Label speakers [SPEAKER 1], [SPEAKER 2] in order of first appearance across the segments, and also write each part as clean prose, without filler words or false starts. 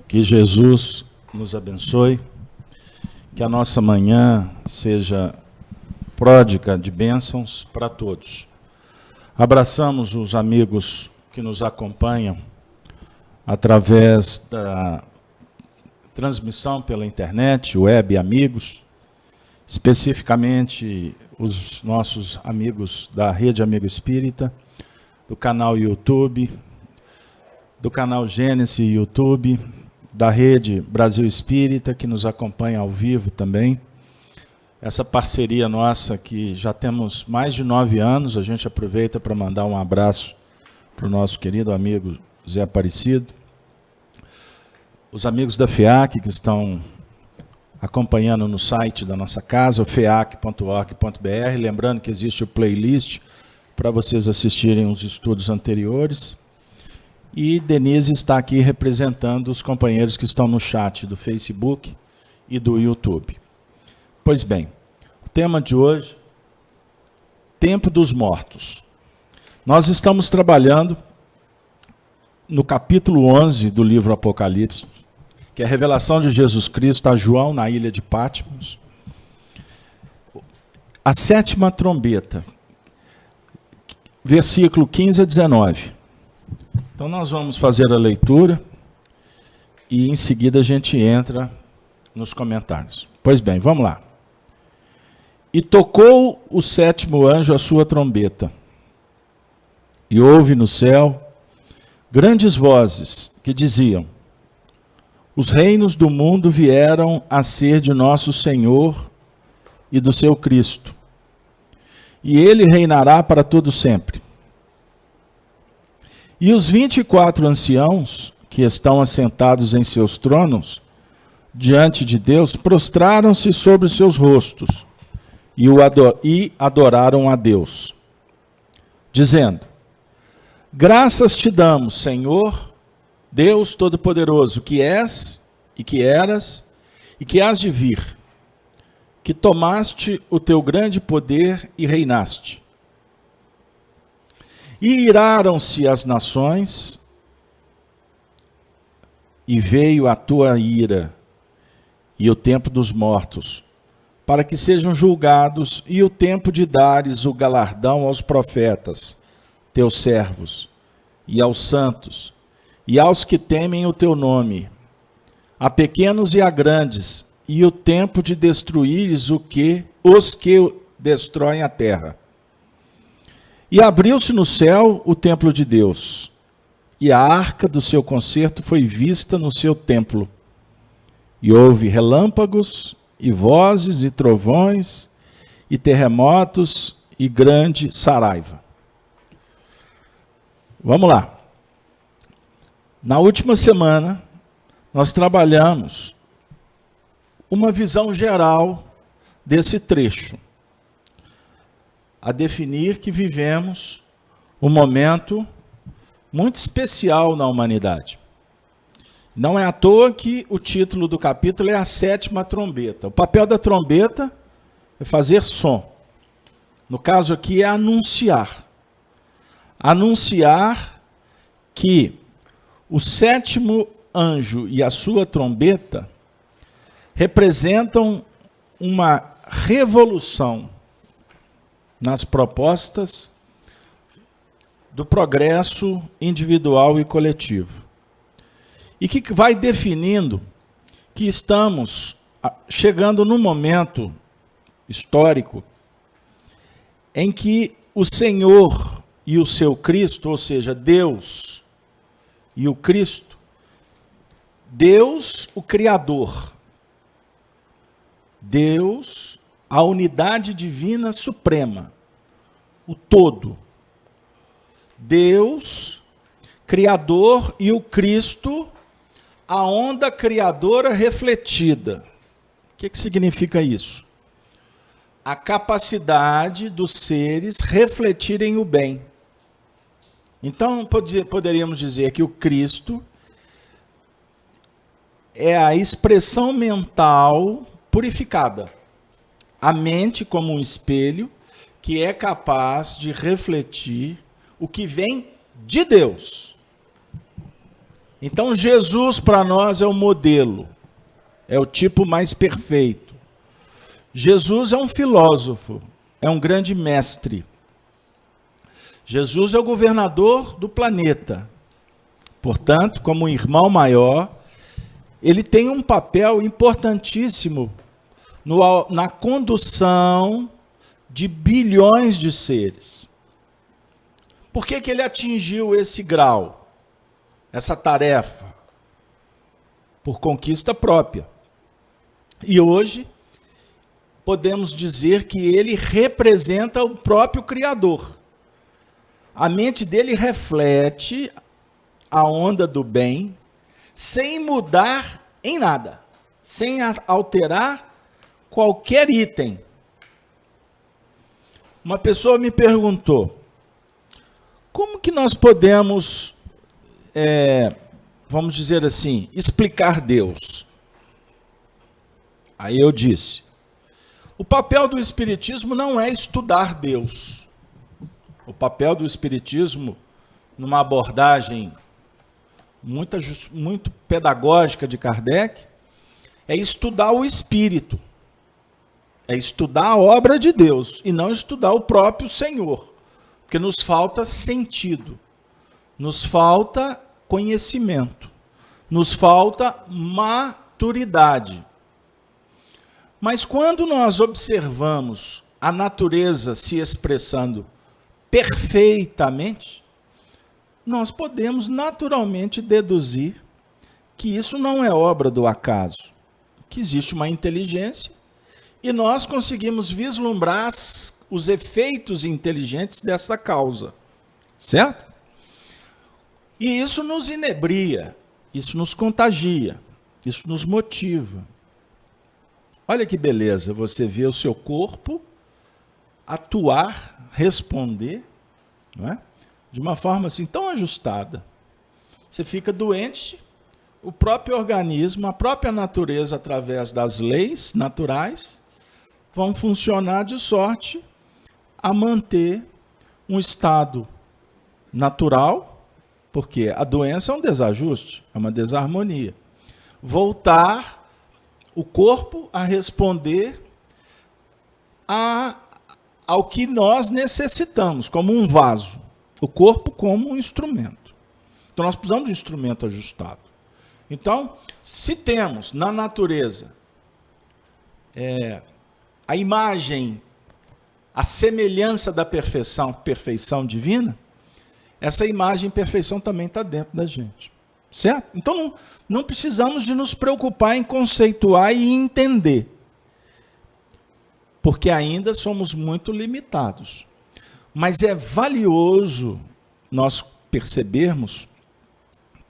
[SPEAKER 1] Que Jesus nos abençoe, que a nossa manhã seja pródiga de bênçãos para todos. Abraçamos os amigos que nos acompanham através da transmissão pela internet, web amigos, especificamente os nossos amigos da Rede Amigo Espírita, do canal YouTube, do canal Gênesis YouTube, da Rede Brasil Espírita, que nos acompanha ao vivo também. Essa parceria nossa, que já temos mais de 9 anos, a gente aproveita para mandar um abraço para o nosso querido amigo Zé Aparecido. Os amigos da FEAC que estão acompanhando no site da nossa casa, feac.org.br, lembrando que existe o playlist para vocês assistirem os estudos anteriores. E Denise está aqui representando os companheiros que estão no chat do Facebook e do YouTube. Pois bem, o tema de hoje, Tempo dos Mortos. Nós estamos trabalhando no capítulo 11 do livro Apocalipse, que é a revelação de Jesus Cristo a João na ilha de Patmos. A 7ª trombeta, versículo 15 a 19. Então nós vamos fazer a leitura e em seguida a gente entra nos comentários. Pois bem, vamos lá. E tocou o 7º anjo a sua trombeta, e houve no céu grandes vozes que diziam: os reinos do mundo vieram a ser de nosso Senhor e do seu Cristo, e ele reinará para todo sempre. E os 24 anciãos, que estão assentados em seus tronos, diante de Deus, prostraram-se sobre os seus rostos e adoraram a Deus, dizendo: graças te damos, Senhor, Deus Todo-Poderoso, que és e que eras e que hás de vir, que tomaste o teu grande poder e reinaste. E iraram-se as nações, e veio a tua ira e o tempo dos mortos, para que sejam julgados, e o tempo de dares o galardão aos profetas, teus servos, e aos santos, e aos que temem o teu nome, a pequenos e a grandes, e o tempo de destruíres os que destroem a terra. E abriu-se no céu o templo de Deus, e a arca do seu concerto foi vista no seu templo. E houve relâmpagos, e vozes, e trovões, e terremotos, e grande saraiva. Vamos lá. Na última semana, nós trabalhamos uma visão geral desse trecho, a definir que vivemos um momento muito especial na humanidade. Não é à toa que o título do capítulo é a 7ª trombeta. O papel da trombeta é fazer som. No caso aqui é anunciar. Anunciar que o 7º anjo e a sua trombeta representam uma revolução nas propostas do progresso individual e coletivo. E que vai definindo que estamos chegando num momento histórico em que o Senhor e o seu Cristo, ou seja, Deus e o Cristo, Deus, o Criador, Deus, a unidade divina suprema, o todo. Deus, Criador, e o Cristo, a onda criadora refletida. O que significa isso? A capacidade dos seres refletirem o bem. Então, poderíamos dizer que o Cristo é a expressão mental purificada. A mente como um espelho que é capaz de refletir o que vem de Deus. Então Jesus para nós é o modelo, é o tipo mais perfeito. Jesus é um filósofo, é um grande mestre. Jesus é o governador do planeta. Portanto, como um irmão maior, ele tem um papel importantíssimo na condução de bilhões de seres. Por que ele atingiu esse grau, essa tarefa? Por conquista própria. E hoje, podemos dizer que ele representa o próprio Criador. A mente dele reflete a onda do bem, sem mudar em nada, sem alterar qualquer item. Uma pessoa me perguntou, como que nós podemos, vamos dizer assim, explicar Deus? Aí eu disse, o papel do Espiritismo não é estudar Deus. O papel do Espiritismo, numa abordagem muito pedagógica de Kardec, é estudar o Espírito, é estudar a obra de Deus e não estudar o próprio Senhor, porque nos falta sentido, nos falta conhecimento, nos falta maturidade. Mas quando nós observamos a natureza se expressando perfeitamente, nós podemos naturalmente deduzir que isso não é obra do acaso, que existe uma inteligência e nós conseguimos vislumbrar os efeitos inteligentes dessa causa, certo? E isso nos inebria, isso nos contagia, isso nos motiva. Olha que beleza, você vê o seu corpo atuar, responder, não é? De uma forma assim tão ajustada. Você fica doente, o próprio organismo, a própria natureza, através das leis naturais, vão funcionar de sorte a manter um estado natural, porque a doença é um desajuste, é uma desarmonia. Voltar o corpo a responder ao que nós necessitamos, como um vaso. O corpo como um instrumento. Então, nós precisamos de um instrumento ajustado. Então, se temos na natureza a imagem, a semelhança da perfeição divina, essa imagem e perfeição também está dentro da gente. Certo? Então, não precisamos de nos preocupar em conceituar e entender. Porque ainda somos muito limitados. Mas é valioso nós percebermos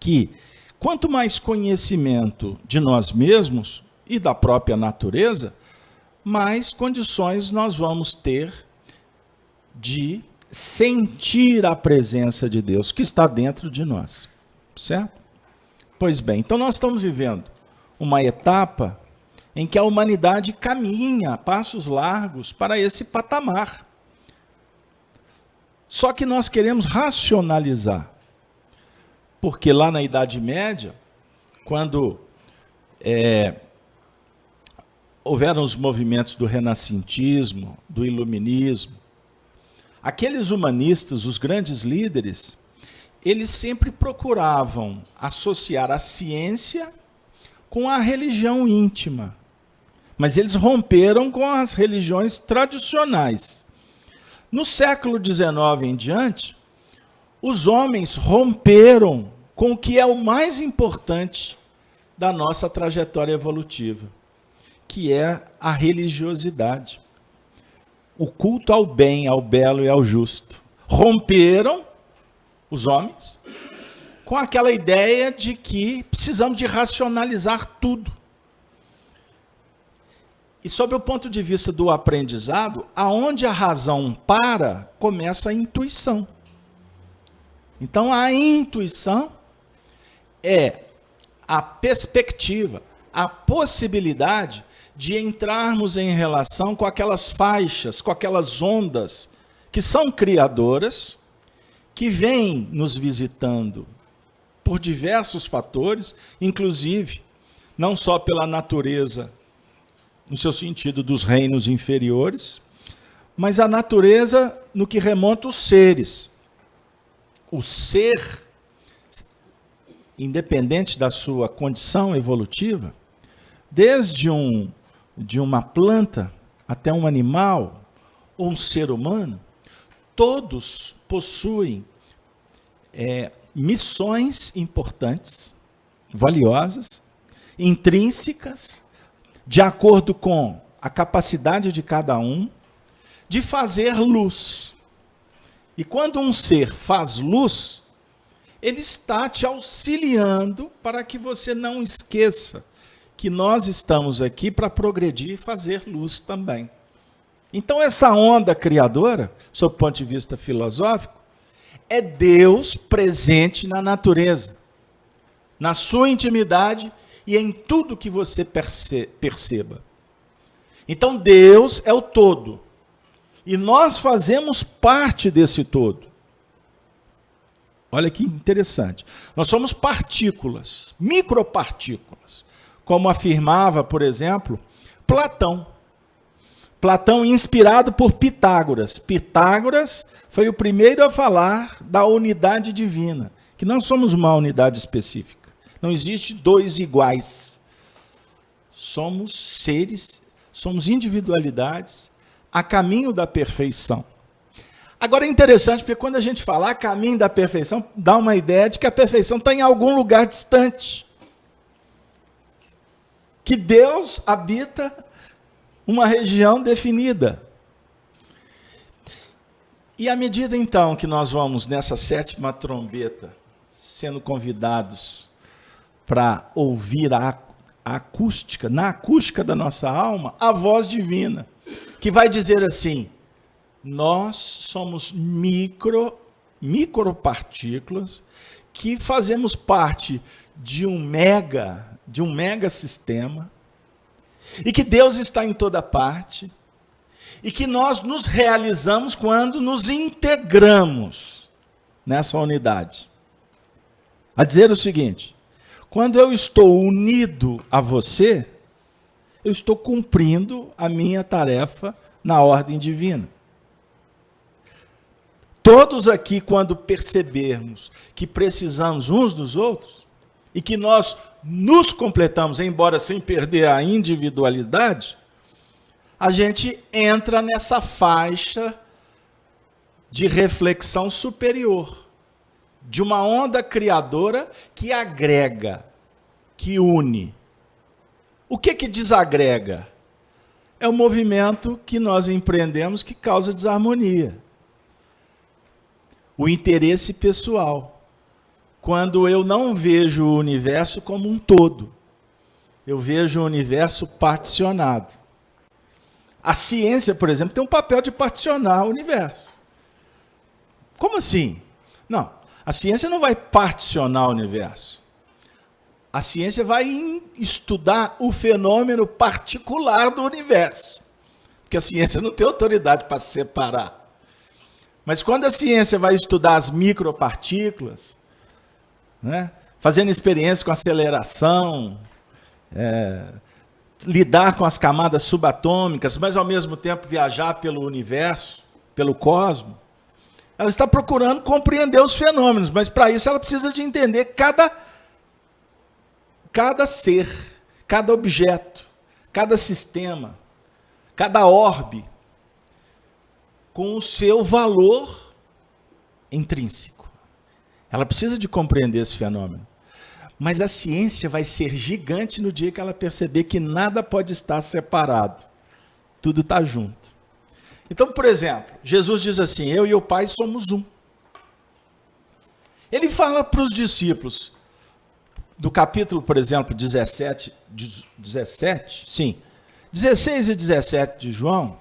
[SPEAKER 1] que quanto mais conhecimento de nós mesmos e da própria natureza, mais condições nós vamos ter de sentir a presença de Deus que está dentro de nós. Certo? Pois bem, então nós estamos vivendo uma etapa em que a humanidade caminha a passos largos para esse patamar. Só que nós queremos racionalizar, porque lá na Idade Média, quando houveram os movimentos do renascentismo, do iluminismo, aqueles humanistas, os grandes líderes, eles sempre procuravam associar a ciência com a religião íntima, mas eles romperam com as religiões tradicionais. No século XIX em diante, os homens romperam com o que é o mais importante da nossa trajetória evolutiva, que é a religiosidade. O culto ao bem, ao belo e ao justo. Romperam os homens com aquela ideia de que precisamos de racionalizar tudo. E sob o ponto de vista do aprendizado, aonde a razão para, começa a intuição. Então, a intuição é a perspectiva, a possibilidade de entrarmos em relação com aquelas faixas, com aquelas ondas que são criadoras, que vêm nos visitando por diversos fatores, inclusive, não só pela natureza, no seu sentido dos reinos inferiores, mas a natureza no que remonta os seres. O ser, independente da sua condição evolutiva, desde uma planta até um animal ou um ser humano, todos possuem missões importantes, valiosas, intrínsecas, de acordo com a capacidade de cada um, de fazer luz. E quando um ser faz luz, ele está te auxiliando para que você não esqueça que nós estamos aqui para progredir e fazer luz também. Então essa onda criadora, sob o ponto de vista filosófico, é Deus presente na natureza, na sua intimidade e em tudo que você perceba. Então Deus é o todo. E nós fazemos parte desse todo. Olha que interessante. Nós somos partículas, micropartículas, como afirmava, por exemplo, Platão. Platão inspirado por Pitágoras. Pitágoras foi o primeiro a falar da unidade divina, que nós somos uma unidade específica. Não existe dois iguais. Somos seres, somos individualidades, a caminho da perfeição. Agora é interessante, porque quando a gente fala a caminho da perfeição, dá uma ideia de que a perfeição está em algum lugar distante. Que Deus habita uma região definida. E à medida, então, que nós vamos nessa sétima trombeta, sendo convidados para ouvir a acústica, na acústica da nossa alma, a voz divina, que vai dizer assim: nós somos micropartículas que fazemos parte de um mega sistema, e que Deus está em toda parte, e que nós nos realizamos quando nos integramos nessa unidade. A dizer o seguinte: quando eu estou unido a você, eu estou cumprindo a minha tarefa na ordem divina. Todos aqui, quando percebermos que precisamos uns dos outros, e que nós nos completamos, embora sem perder a individualidade, a gente entra nessa faixa de reflexão superior, de uma onda criadora que agrega, que une. O que desagrega? É o movimento que nós empreendemos que causa desarmonia. O interesse pessoal. Quando eu não vejo o universo como um todo, eu vejo o universo particionado. A ciência, por exemplo, tem um papel de particionar o universo. Como assim? Não, a ciência não vai particionar o universo. A ciência vai estudar o fenômeno particular do universo. Porque a ciência não tem autoridade para se separar. Mas quando a ciência vai estudar as micropartículas, né, fazendo experiência com aceleração, lidar com as camadas subatômicas, mas ao mesmo tempo viajar pelo universo, pelo cosmos, ela está procurando compreender os fenômenos, mas para isso ela precisa de entender cada ser, cada objeto, cada sistema, cada orbe, com o seu valor intrínseco. Ela precisa de compreender esse fenômeno. Mas a ciência vai ser gigante no dia que ela perceber que nada pode estar separado. Tudo está junto. Então, por exemplo, Jesus diz assim: eu e o Pai somos um. Ele fala para os discípulos, do capítulo, por exemplo, 16 e 17 de João,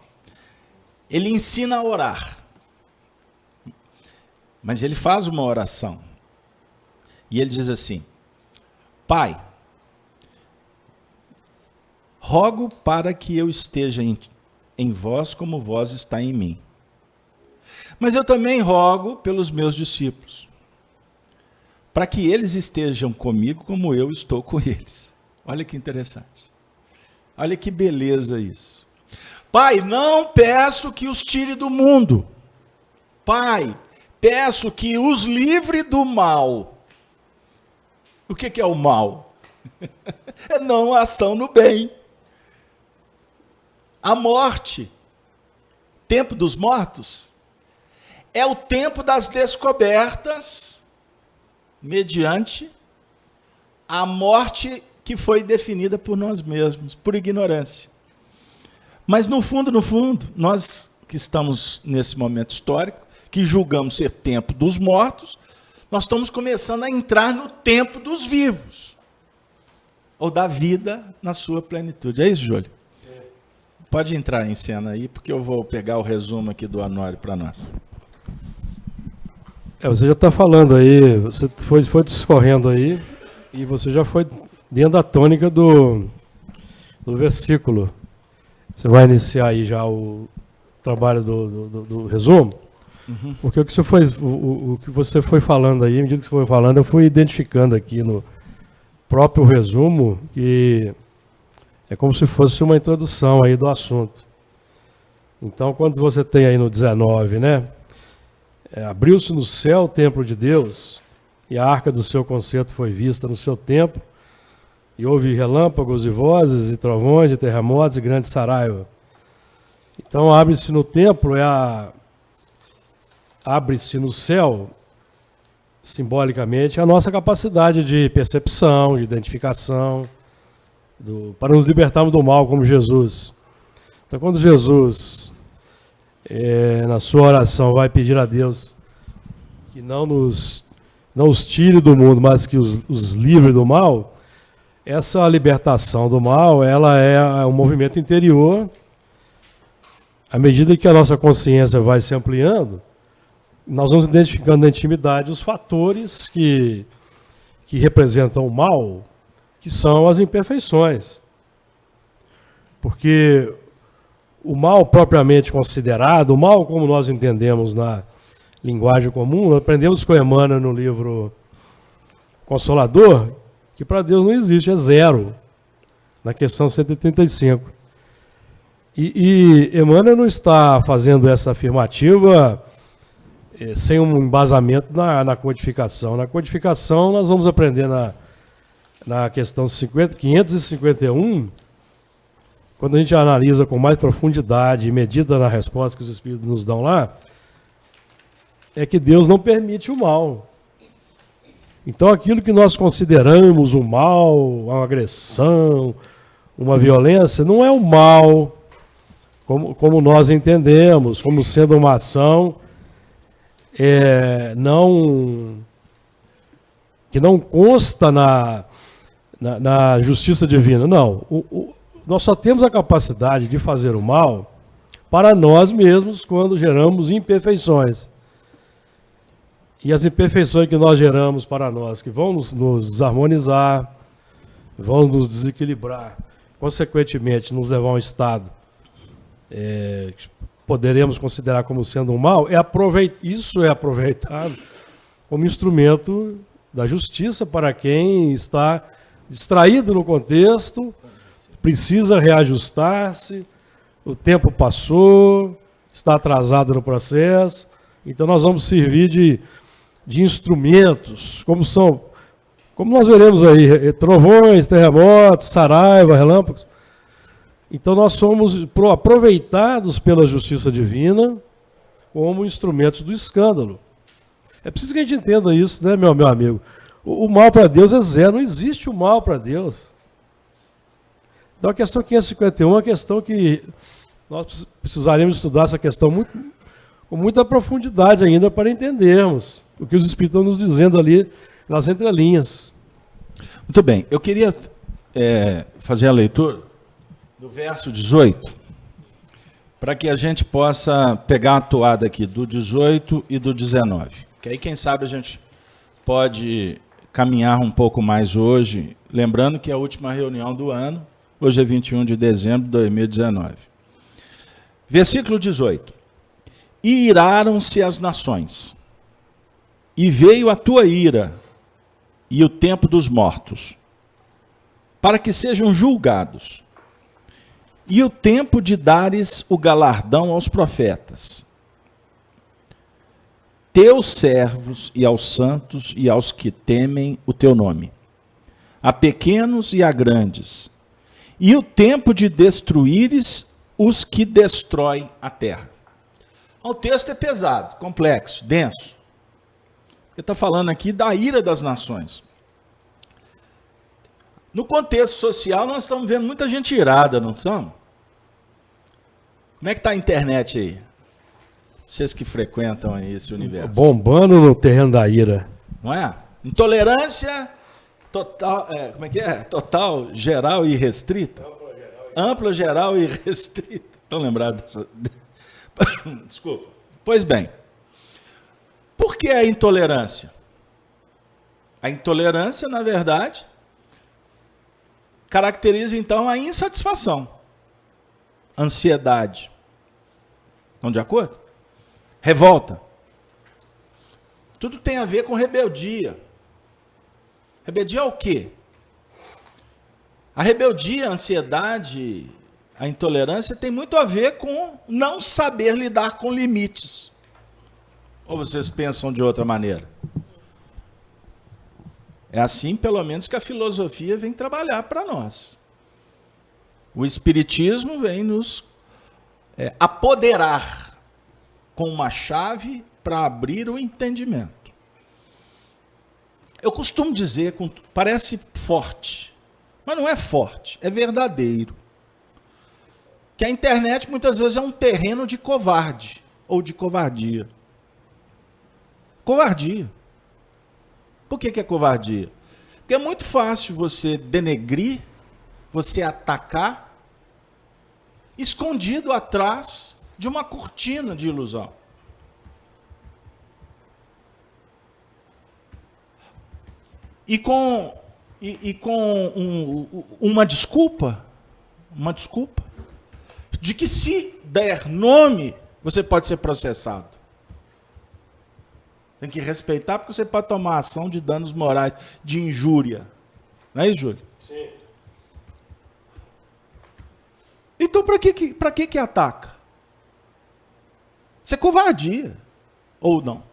[SPEAKER 1] ele ensina a orar. Mas ele faz uma oração. E ele diz assim: Pai, rogo para que eu esteja em vós como vós está em mim. Mas eu também rogo pelos meus discípulos, para que eles estejam comigo como eu estou com eles. Olha que interessante. Olha que beleza isso. Pai, não peço que os tire do mundo. Pai, peço que os livre do mal. O que é o mal? É não ação no bem. A morte, tempo dos mortos, é o tempo das descobertas mediante a morte que foi definida por nós mesmos, por ignorância. Mas no fundo, nós que estamos nesse momento histórico, que julgamos ser tempo dos mortos, nós estamos começando a entrar no tempo dos vivos, ou da vida na sua plenitude. É isso, Júlio? Pode entrar em cena aí, porque eu vou pegar o resumo aqui do Honório para nós.
[SPEAKER 2] Você já está falando aí, você foi discorrendo aí, e você já foi dentro da tônica do versículo. Você vai iniciar aí já o trabalho do resumo? Uhum. Porque o que você foi falando aí, à medida que você foi falando, eu fui identificando aqui no próprio resumo, que é como se fosse uma introdução aí do assunto. Então, quando você tem aí no 19, né? Abriu-se no céu o templo de Deus, e a arca do seu concerto foi vista no seu templo, e houve relâmpagos e vozes, e trovões, e terremotos, e grande saraiva. Então, abre-se no templo, abre-se no céu, simbolicamente, a nossa capacidade de percepção, de identificação, para nos libertarmos do mal, como Jesus. Então, quando Jesus, na sua oração, vai pedir a Deus que não os tire do mundo, mas que os livre do mal, essa libertação do mal, ela é um movimento interior. À medida que a nossa consciência vai se ampliando, nós vamos identificando na intimidade os fatores que representam o mal, que são as imperfeições. Porque o mal propriamente considerado, o mal como nós entendemos na linguagem comum, nós aprendemos com Emmanuel no livro Consolador, que para Deus não existe, é zero, na questão 135. E Emmanuel não está fazendo essa afirmativa sem um embasamento na codificação. Na codificação nós vamos aprender na questão 551, quando a gente analisa com mais profundidade e medida na resposta que os Espíritos nos dão lá, é que Deus não permite o mal. Então aquilo que nós consideramos um mal, uma agressão, uma violência, não é o mal como nós entendemos, como sendo uma ação que não consta na justiça divina. Não, nós só temos a capacidade de fazer o mal para nós mesmos quando geramos imperfeições. E as imperfeições que nós geramos para nós, que vão nos desarmonizar, vão nos desequilibrar, consequentemente nos levar a um estado que poderemos considerar como sendo um mal, isso é aproveitado como instrumento da justiça para quem está distraído no contexto, precisa reajustar-se, o tempo passou, está atrasado no processo, então nós vamos servir de instrumentos, como nós veremos aí, trovões, terremotos, saraiva, relâmpagos. Então nós somos aproveitados pela justiça divina como instrumentos do escândalo. É preciso que a gente entenda isso, né, meu amigo? O mal para Deus é zero, não existe o mal para Deus. Então a questão 551 é uma questão que nós precisaremos estudar essa questão com muita profundidade ainda para entendermos o que os Espíritos estão nos dizendo ali nas entrelinhas.
[SPEAKER 1] Muito bem, eu queria fazer a leitura do verso 18, para que a gente possa pegar a toada aqui do 18 e do 19. Que aí, quem sabe, a gente pode caminhar um pouco mais hoje, lembrando que é a última reunião do ano, hoje é 21 de dezembro de 2019. Versículo 18. E iraram-se as nações, e veio a tua ira, e o tempo dos mortos, para que sejam julgados, e o tempo de dares o galardão aos profetas, teus servos e aos santos e aos que temem o teu nome, a pequenos e a grandes, e o tempo de destruíres os que destroem a terra. O texto é pesado, complexo, denso. Ele está falando aqui da ira das nações. No contexto social, nós estamos vendo muita gente irada, não estamos? Como é que está a internet aí? Vocês que frequentam aí esse universo.
[SPEAKER 2] Bombando no terreno da ira.
[SPEAKER 1] Não é? Intolerância total, como é que é? Total, geral e restrita? Ampla, geral e restrita. Estão lembrados dessa? Desculpa. Pois bem, por que a intolerância? A intolerância, na verdade, caracteriza então a insatisfação, ansiedade. Estão de acordo? Revolta. Tudo tem a ver com rebeldia. Rebeldia é o quê? A rebeldia, a ansiedade, a intolerância tem muito a ver com não saber lidar com limites. Ou vocês pensam de outra maneira? É assim, pelo menos, que a filosofia vem trabalhar para nós. O Espiritismo vem nos apoderar com uma chave para abrir o entendimento. Eu costumo dizer, parece forte, mas não é forte, é verdadeiro. Que a internet muitas vezes é um terreno de covarde ou de covardia. Covardia. Por que é covardia? Porque é muito fácil você denegrir, você atacar, escondido atrás de uma cortina de ilusão. E com uma desculpa de que se der nome, você pode ser processado. Tem que respeitar, porque você pode tomar ação de danos morais, de injúria. Não é isso, Júlio? Sim. Então, para que ataca? Isso é covardia. Ou não?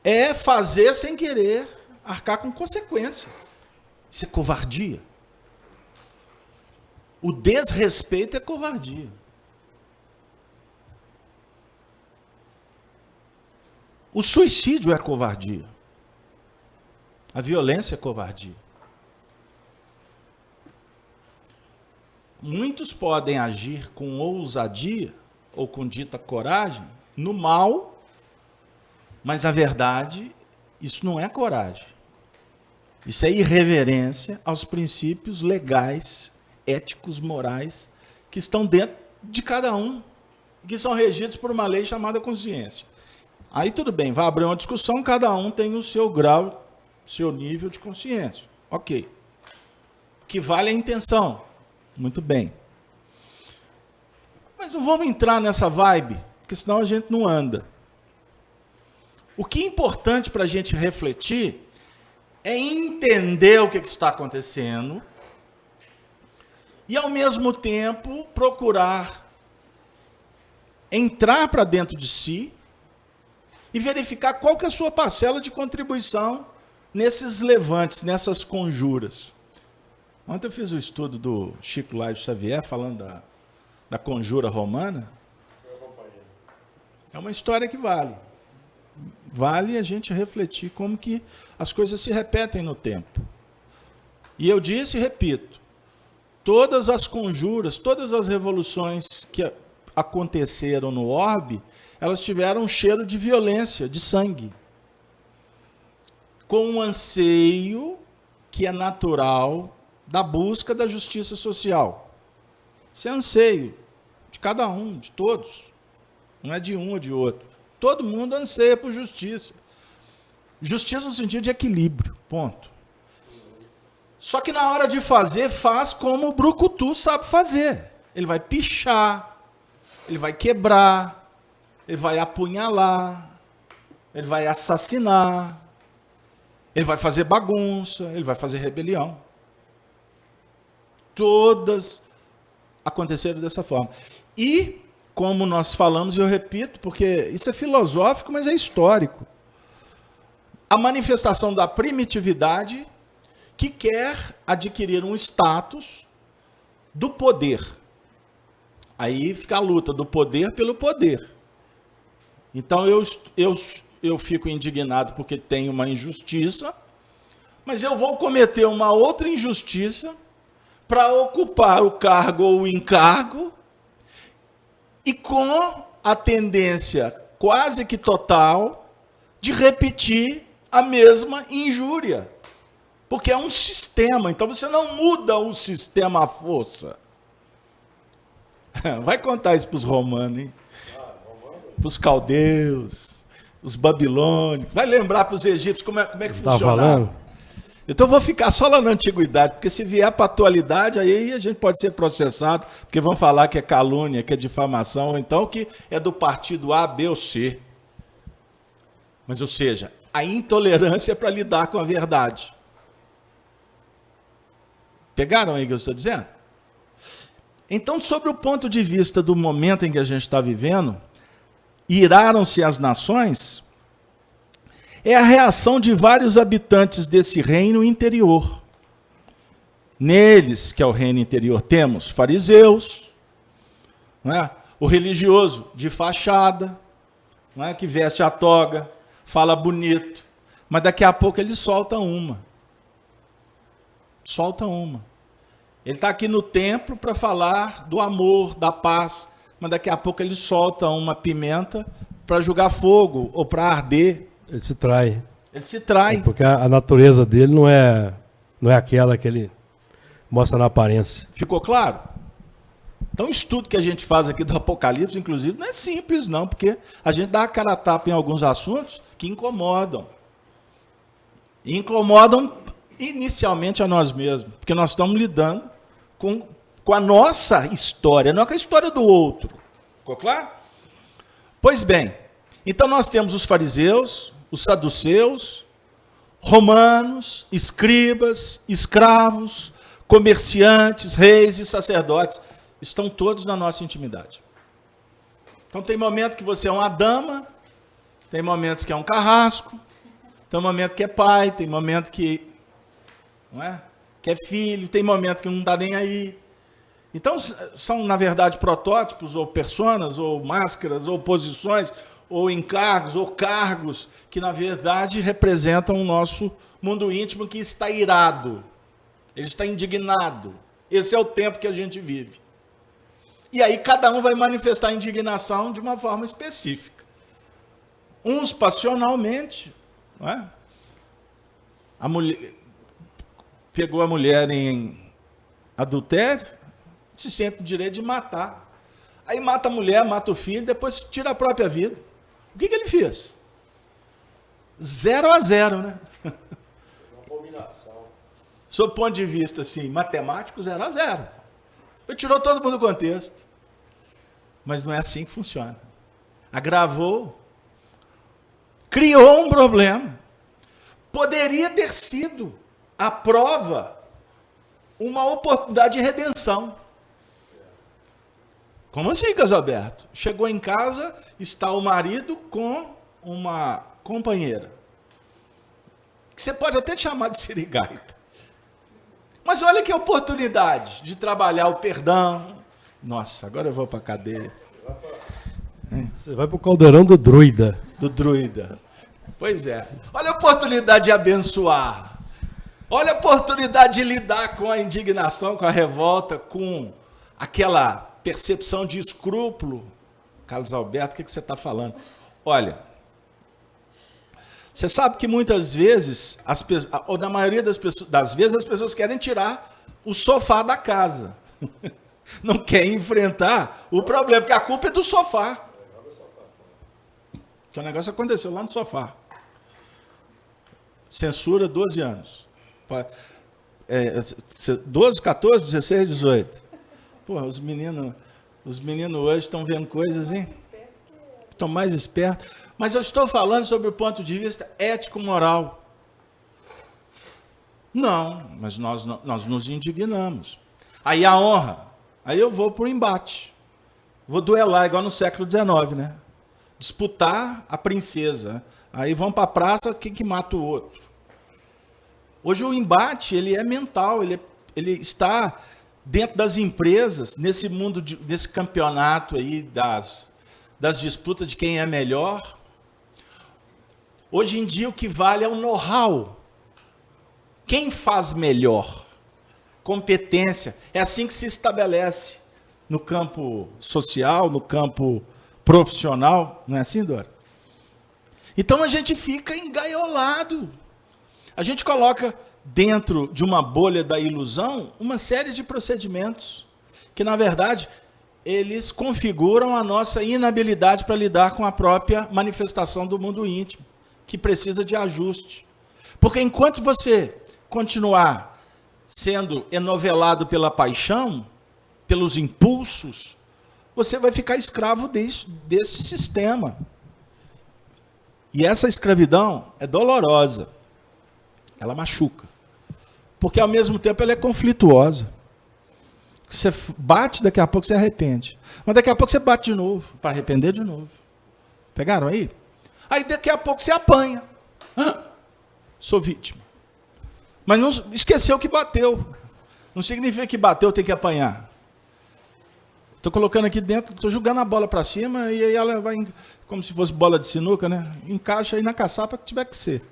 [SPEAKER 1] É fazer sem querer, arcar com consequência. Isso é covardia. O desrespeito é covardia. O suicídio é covardia. A violência é covardia. Muitos podem agir com ousadia ou com dita coragem no mal, mas a verdade, isso não é coragem. Isso é irreverência aos princípios legais, éticos, morais, que estão dentro de cada um, que são regidos por uma lei chamada consciência. Aí tudo bem, vai abrir uma discussão, cada um tem o seu grau, seu nível de consciência. Ok. O que vale é a intenção. Muito bem. Mas não vamos entrar nessa vibe, porque senão a gente não anda. O que é importante para a gente refletir é entender o que está acontecendo e, ao mesmo tempo, procurar entrar para dentro de si e verificar qual que é a sua parcela de contribuição nesses levantes, nessas conjuras. Ontem eu fiz o estudo do Chico Laio Xavier, falando da conjura romana. É uma história que vale. Vale a gente refletir como que as coisas se repetem no tempo. E eu disse e repito, todas as conjuras, todas as revoluções que aconteceram no orbe, elas tiveram um cheiro de violência, de sangue. Com um anseio que é natural da busca da justiça social. Isso é anseio de cada um, de todos. Não é de um ou de outro. Todo mundo anseia por justiça. Justiça no sentido de equilíbrio, ponto. Só que na hora de fazer, faz como o brucutu sabe fazer. Ele vai pichar, ele vai quebrar, ele vai apunhalar, ele vai assassinar. Ele vai fazer bagunça, ele vai fazer rebelião. Todas aconteceram dessa forma. E, como nós falamos, e eu repito, porque isso é filosófico, mas é histórico. A manifestação da primitividade que quer adquirir um status do poder. Aí fica a luta do poder pelo poder. Então eu fico indignado porque tem uma injustiça, mas eu vou cometer uma outra injustiça para ocupar o cargo ou o encargo e com a tendência quase que total de repetir a mesma injúria. Porque é um sistema, então você não muda o sistema à força. Vai contar isso para os romanos, hein? Para os caldeus, os babilônicos. Vai lembrar para os egípcios como é que funcionava. Então eu vou ficar só lá na antiguidade, porque se vier para a atualidade, aí a gente pode ser processado, porque vão falar que é calúnia, que é difamação, ou então que é do partido A, B ou C. Mas, ou seja, a intolerância para lidar com a verdade. Pegaram aí o que eu estou dizendo? Então, sobre o ponto de vista do momento em que a gente está vivendo, iraram-se as nações, é a reação de vários habitantes desse reino interior. Neles, que é o reino interior, temos fariseus, não é? O religioso de fachada, não é? Que veste a toga, fala bonito, mas daqui a pouco ele solta uma. Solta uma. Ele está aqui no templo para falar do amor, da paz, mas daqui a pouco ele solta uma pimenta para jogar fogo ou para arder.
[SPEAKER 2] Ele se trai.
[SPEAKER 1] Ele se trai.
[SPEAKER 2] É porque a natureza dele não é aquela que ele mostra na aparência.
[SPEAKER 1] Ficou claro? Então, o estudo que a gente faz aqui do Apocalipse, inclusive, não é simples, não, porque a gente dá a cara a tapa em alguns assuntos que incomodam. E incomodam inicialmente a nós mesmos, porque nós estamos lidando com a nossa história, não com a história do outro. Ficou claro? Pois bem, então nós temos os fariseus, os saduceus, romanos, escribas, escravos, comerciantes, reis e sacerdotes. Estão todos na nossa intimidade. Então tem momento que você é uma dama, tem momentos que é um carrasco, tem momento que é pai, tem momento que, não é? Que é filho, tem momento que não está nem aí. Então são, na verdade, protótipos, ou personas, ou máscaras, ou posições, ou encargos, ou cargos, que, na verdade, representam o nosso mundo íntimo que está irado. Ele está indignado. Esse é o tempo que a gente vive. E aí cada um vai manifestar a indignação de uma forma específica. Uns passionalmente, não é? A mulher pegou a mulher em adultério, se sente o direito de matar. Aí mata a mulher, mata o filho, depois tira a própria vida. O que ele fez? 0-0, né? Uma abominação. Sob o ponto de vista assim, matemático, 0-0. Ele tirou todo mundo do contexto. Mas não é assim que funciona. Agravou. Criou um problema. Poderia ter sido a prova, uma oportunidade de redenção. Como assim, Casalberto? Chegou em casa, está o marido com uma companheira, que você pode até chamar de sirigaita. Mas olha que oportunidade de trabalhar o perdão. Nossa, agora eu vou para a cadeia.
[SPEAKER 2] Você vai para o caldeirão do druida.
[SPEAKER 1] Do druida. Pois é. Olha a oportunidade de abençoar. Olha a oportunidade de lidar com a indignação, com a revolta, com aquela percepção de escrúpulo. Carlos Alberto, o que você está falando? Olha, você sabe que muitas vezes, ou na maioria das vezes, as pessoas querem tirar o sofá da casa. Não querem enfrentar o problema, porque a culpa é do sofá. Que o negócio aconteceu lá no sofá. Censura 12 anos. 12, 14, 16, 18. Pô, os meninos hoje estão vendo coisas, hein? Estão mais espertos. Mas eu estou falando sobre o ponto de vista ético-moral. Não, mas nós nos indignamos. Aí a honra, aí eu vou para o embate. Vou duelar, igual no século XIX, né? Disputar a princesa. Aí vão para a praça, quem que mata o outro. Hoje o embate, ele é mental, ele está dentro das empresas, nesse mundo, nesse campeonato aí das disputas de quem é melhor. Hoje em dia o que vale é o know-how. Quem faz melhor? Competência. É assim que se estabelece no campo social, no campo profissional. Não é assim, Dora? Então a gente fica engaiolado. A gente coloca dentro de uma bolha da ilusão uma série de procedimentos que, na verdade, eles configuram a nossa inabilidade para lidar com a própria manifestação do mundo íntimo, que precisa de ajuste. Porque enquanto você continuar sendo enovelado pela paixão, pelos impulsos, você vai ficar escravo desse sistema. E essa escravidão é dolorosa. Ela machuca. Porque, ao mesmo tempo, ela é conflituosa. Você bate, daqui a pouco você arrepende. Mas daqui a pouco você bate de novo, para arrepender de novo. Pegaram aí? Aí daqui a pouco você apanha. Sou vítima. Mas não esqueceu que bateu. Não significa que bateu tem que apanhar. Estou colocando aqui dentro, estou jogando a bola para cima e aí ela vai, como se fosse bola de sinuca, né? Encaixa aí na caçapa que tiver que ser.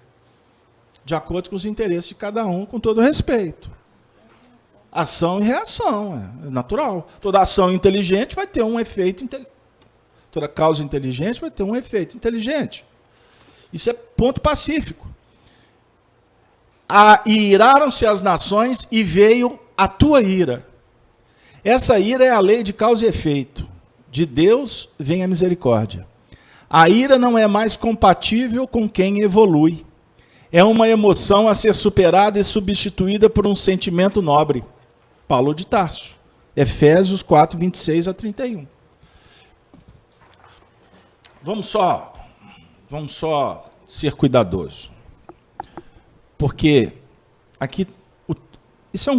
[SPEAKER 1] De acordo com os interesses de cada um, com todo respeito. Ação e reação, é natural. Toda ação inteligente vai ter um efeito inteligente. Toda causa inteligente vai ter um efeito inteligente. Isso é ponto pacífico. E iraram-se as nações e veio a tua ira. Essa ira é a lei de causa e efeito. De Deus vem a misericórdia. A ira não é mais compatível com quem evolui. É uma emoção a ser superada e substituída por um sentimento nobre. Paulo de Tarso. Efésios 4, 26 a 31. Vamos só ser cuidadosos. Porque aqui, isso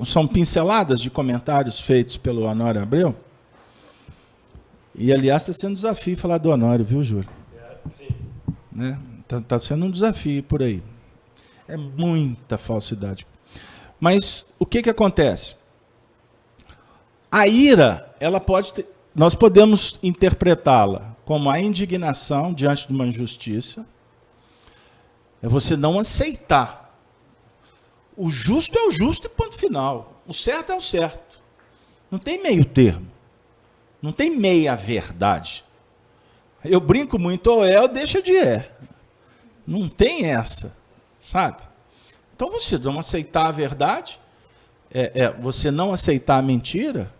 [SPEAKER 1] são pinceladas de comentários feitos pelo Honório Abreu. E, aliás, está sendo um desafio falar do Honório, viu, Júlio? Sim. Né? Está sendo um desafio por aí. É muita falsidade. Mas o que acontece? A ira, nós podemos interpretá-la como a indignação diante de uma injustiça. É você não aceitar. O justo é o justo e ponto final. O certo é o certo. Não tem meio termo. Não tem meia verdade. Eu brinco muito, ou é ou deixa de é. Não tem essa, sabe? Então você não aceitar a verdade, você não aceitar a mentira,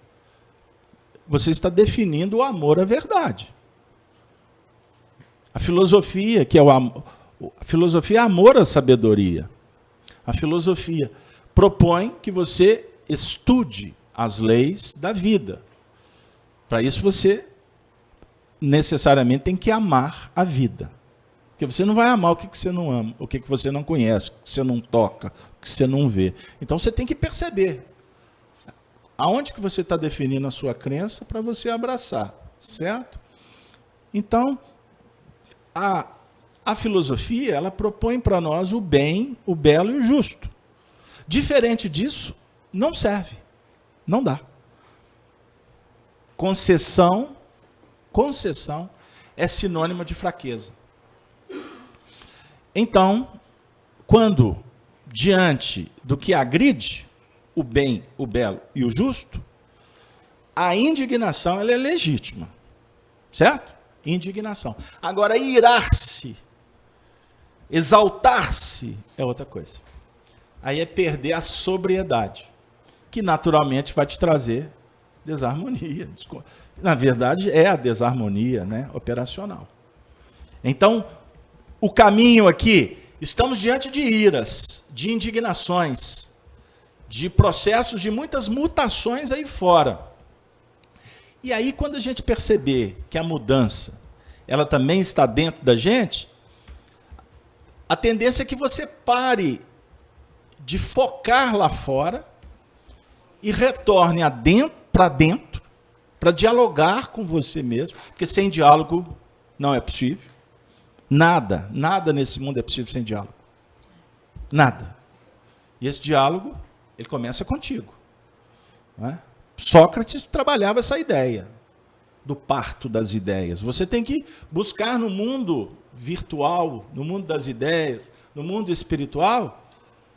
[SPEAKER 1] você está definindo o amor à verdade. A filosofia, que é a filosofia é amor à sabedoria. A filosofia propõe que você estude as leis da vida. Para isso você necessariamente tem que amar a vida. Porque você não vai amar o que você não ama, o que você não conhece, o que você não toca, o que você não vê. Então você tem que perceber aonde que você está definindo a sua crença para você abraçar, certo? Então, a filosofia, ela propõe para nós o bem, o belo e o justo. Diferente disso, não serve, não dá. Concessão é sinônimo de fraqueza. Então, quando diante do que agride o bem, o belo e o justo, a indignação ela é legítima, certo? Indignação. Agora, irar-se, exaltar-se é outra coisa. Aí é perder a sobriedade, que naturalmente vai te trazer desarmonia. Na verdade, é a desarmonia, né, operacional. Então, o caminho aqui, estamos diante de iras, de indignações, de processos de muitas mutações aí fora. E aí, quando a gente perceber que a mudança, ela também está dentro da gente, a tendência é que você pare de focar lá fora e retorne para dentro, para dialogar com você mesmo, porque sem diálogo não é possível. Nada nesse mundo é possível sem diálogo. Nada. E esse diálogo, ele começa contigo. Não é? Sócrates trabalhava essa ideia do parto das ideias. Você tem que buscar no mundo virtual, no mundo das ideias, no mundo espiritual,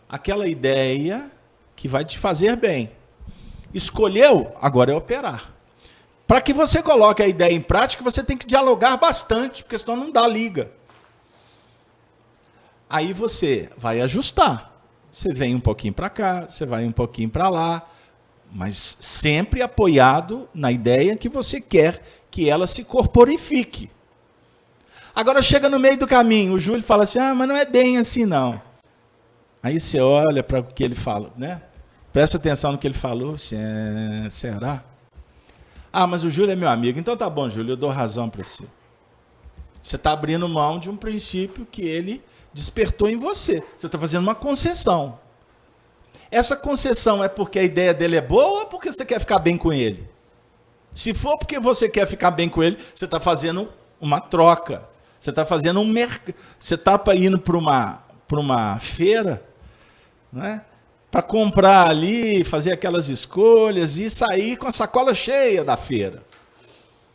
[SPEAKER 1] aquela ideia que vai te fazer bem. Escolheu, agora é operar. Para que você coloque a ideia em prática, você tem que dialogar bastante, porque senão não dá liga. Aí você vai ajustar. Você vem um pouquinho para cá, você vai um pouquinho para lá, mas sempre apoiado na ideia que você quer que ela se corporifique. Agora chega no meio do caminho, o Júlio fala assim, mas não é bem assim não. Aí você olha para o que ele fala, né? Presta atenção no que ele falou, será? Mas o Júlio é meu amigo, então tá bom, Júlio, eu dou razão para você. Você está abrindo mão de um princípio que ele despertou em você. Você está fazendo uma concessão. Essa concessão é porque a ideia dele é boa ou porque você quer ficar bem com ele? Se for porque você quer ficar bem com ele, você está fazendo uma troca. Você está fazendo um mercado. Você está indo para uma feira, né? Para comprar ali, fazer aquelas escolhas e sair com a sacola cheia da feira.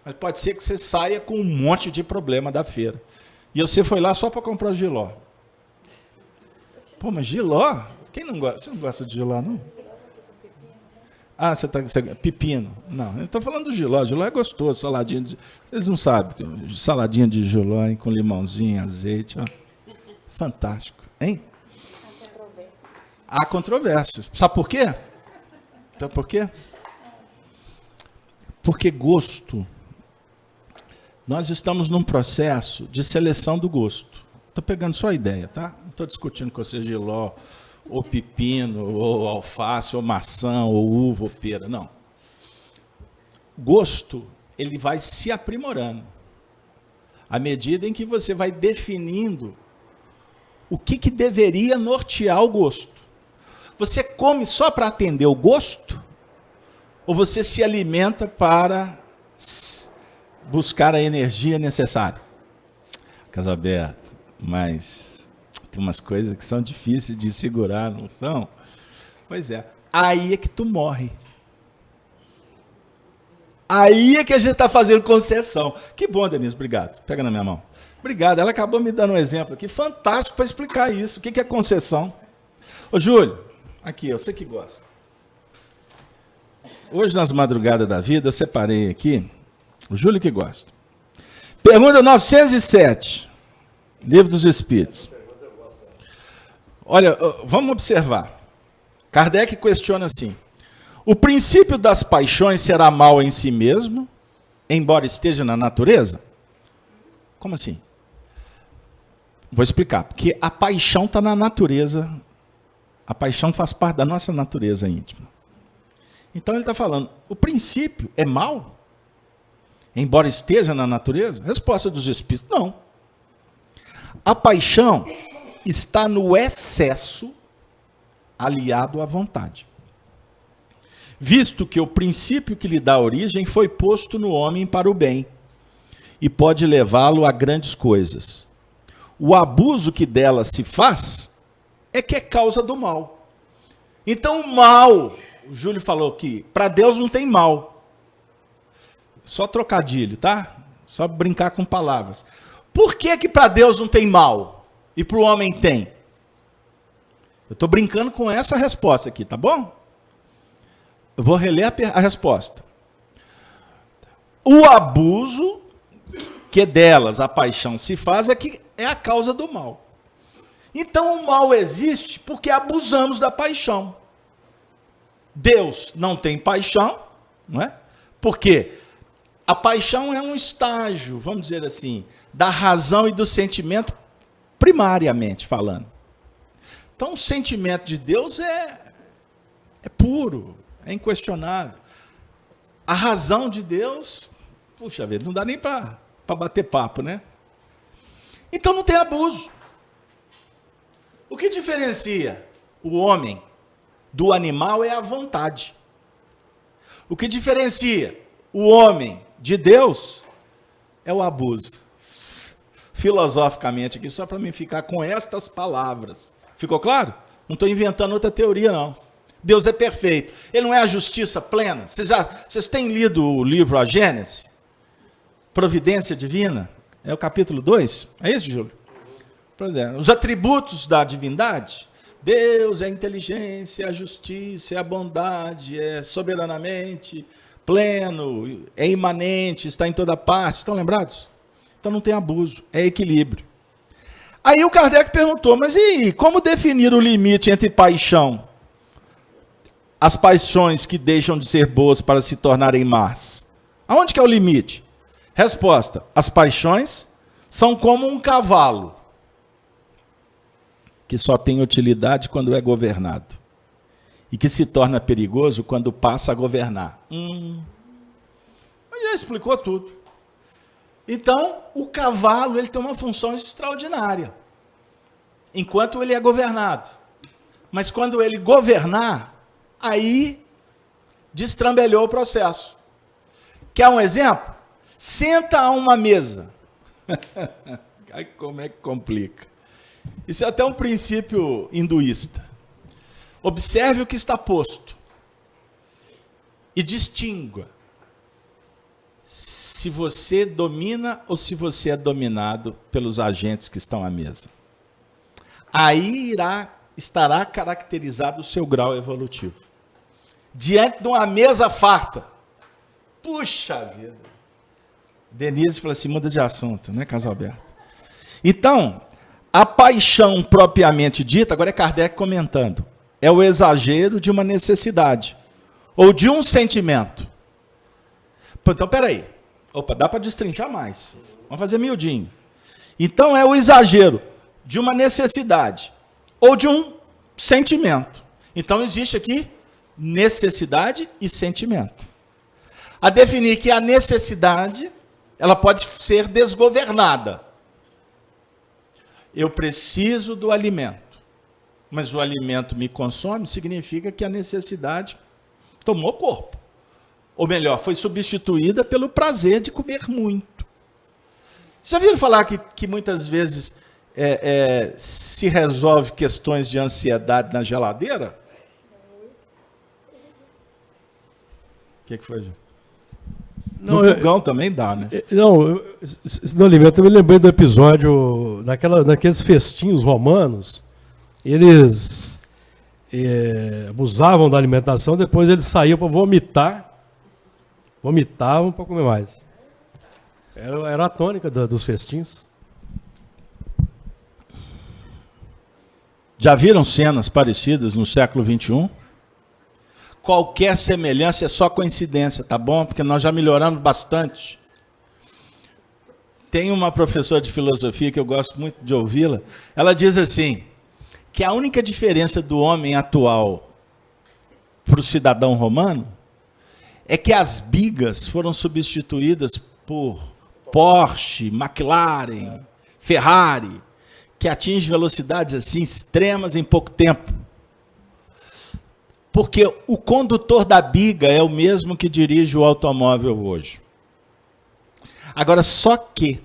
[SPEAKER 1] Mas pode ser que você saia com um monte de problema da feira. E você foi lá só para comprar o jiló. Pô, mas jiló? Quem não gosta? Você não gosta de jiló, não? Pepino. Não, eu estou falando do jiló. Jiló é gostoso, saladinha de... Vocês não sabem. Saladinha de jiló, hein, com limãozinho, azeite. Ó. Fantástico. Hein? Há controvérsias. Sabe por quê? Sabe por quê? Porque gosto... Nós estamos num processo de seleção do gosto. Estou pegando só a ideia, tá? Não estou discutindo com você jiló, ou pepino, ou alface, ou maçã, ou uva, ou pera. Não. Gosto, ele vai se aprimorando. À medida em que você vai definindo o que deveria nortear o gosto. Você come só para atender o gosto? Ou você se alimenta para buscar a energia necessária? Casalberto, mas tem umas coisas que são difíceis de segurar, não são? Pois é. Aí é que tu morre. Aí é que a gente está fazendo concessão. Que bom, Denise, obrigado. Pega na minha mão. Obrigado, ela acabou me dando um exemplo aqui, fantástico para explicar isso. O que é concessão? Ô, Júlio, aqui, eu sei que gosta. Hoje, nas madrugadas da vida, eu separei aqui, o Júlio que gosta. Pergunta 907, Livro dos Espíritos. Olha, vamos observar. Kardec questiona assim: o princípio das paixões será mal em si mesmo, embora esteja na natureza? Como assim? Vou explicar. Porque a paixão está na natureza. A paixão faz parte da nossa natureza íntima. Então ele está falando, o princípio é mal, embora esteja na natureza? Resposta dos Espíritos, não. A paixão está no excesso aliado à vontade. Visto que o princípio que lhe dá origem foi posto no homem para o bem e pode levá-lo a grandes coisas. O abuso que dela se faz é que é causa do mal. Então o mal, o Júlio falou que para Deus não tem mal. Só trocadilho, tá? Só brincar com palavras. Por que para Deus não tem mal e para o homem tem? Eu estou brincando com essa resposta aqui, tá bom? Eu vou reler a resposta. O abuso que delas a paixão se faz é que é a causa do mal. Então o mal existe porque abusamos da paixão. Deus não tem paixão, não é? Porque a paixão é um estágio, vamos dizer assim, da razão e do sentimento, primariamente falando. Então o sentimento de Deus é puro, é inquestionável. A razão de Deus, puxa vida, não dá nem para bater papo, né? Então não tem abuso. O que diferencia o homem, do animal é a vontade. O que diferencia o homem de Deus é o abuso. Filosoficamente aqui, só para mim ficar com estas palavras. Ficou claro? Não estou inventando outra teoria, não. Deus é perfeito. Ele não é a justiça plena. Vocês têm lido o livro A Gênesis? Providência Divina? É o capítulo 2? É isso, Júlio? Os atributos da divindade. Deus é a inteligência, a justiça, é a bondade, é soberanamente pleno, é imanente, está em toda parte. Estão lembrados? Então não tem abuso, é equilíbrio. Aí o Kardec perguntou, mas e como definir o limite entre paixão, as paixões que deixam de ser boas para se tornarem más? Aonde que é o limite? Resposta, as paixões são como um cavalo, que só tem utilidade quando é governado, e que se torna perigoso quando passa a governar. Mas já explicou tudo. Então, o cavalo ele tem uma função extraordinária, enquanto ele é governado. Mas quando ele governar, aí destrambelhou o processo. Quer um exemplo? Senta a uma mesa. Ai, como é que complica? Isso é até um princípio hinduísta. Observe o que está posto e distingua se você domina ou se você é dominado pelos agentes que estão à mesa. Aí estará caracterizado o seu grau evolutivo. Diante de uma mesa farta. Puxa vida. Denise falou assim, muda de assunto, né, Casalberto? Então, a paixão propriamente dita, agora é Kardec comentando, é o exagero de uma necessidade ou de um sentimento. Então, peraí. Opa, dá para destrinchar mais. Vamos fazer miudinho. Então, é o exagero de uma necessidade ou de um sentimento. Então, existe aqui necessidade e sentimento. A definir que a necessidade, ela pode ser desgovernada. Eu preciso do alimento, mas o alimento me consome, significa que a necessidade tomou corpo. Ou melhor, foi substituída pelo prazer de comer muito. Vocês já viram falar que muitas vezes se resolve questões de ansiedade na geladeira? O que foi, Gil? No fogão também dá, né?
[SPEAKER 2] Não, no alimento eu me lembrei do episódio, naqueles festinhos romanos, eles abusavam da alimentação, depois eles saíam para vomitavam para comer mais. Era a tônica dos festins.
[SPEAKER 1] Já viram cenas parecidas no século XXI? Qualquer semelhança é só coincidência, tá bom? Porque nós já melhoramos bastante. Tem uma professora de filosofia que eu gosto muito de ouvi-la. Ela diz assim, que a única diferença do homem atual para o cidadão romano é que as bigas foram substituídas por Porsche, McLaren, Ferrari, que atinge velocidades assim extremas em pouco tempo. Porque o condutor da biga é o mesmo que dirige o automóvel hoje. Agora, só que,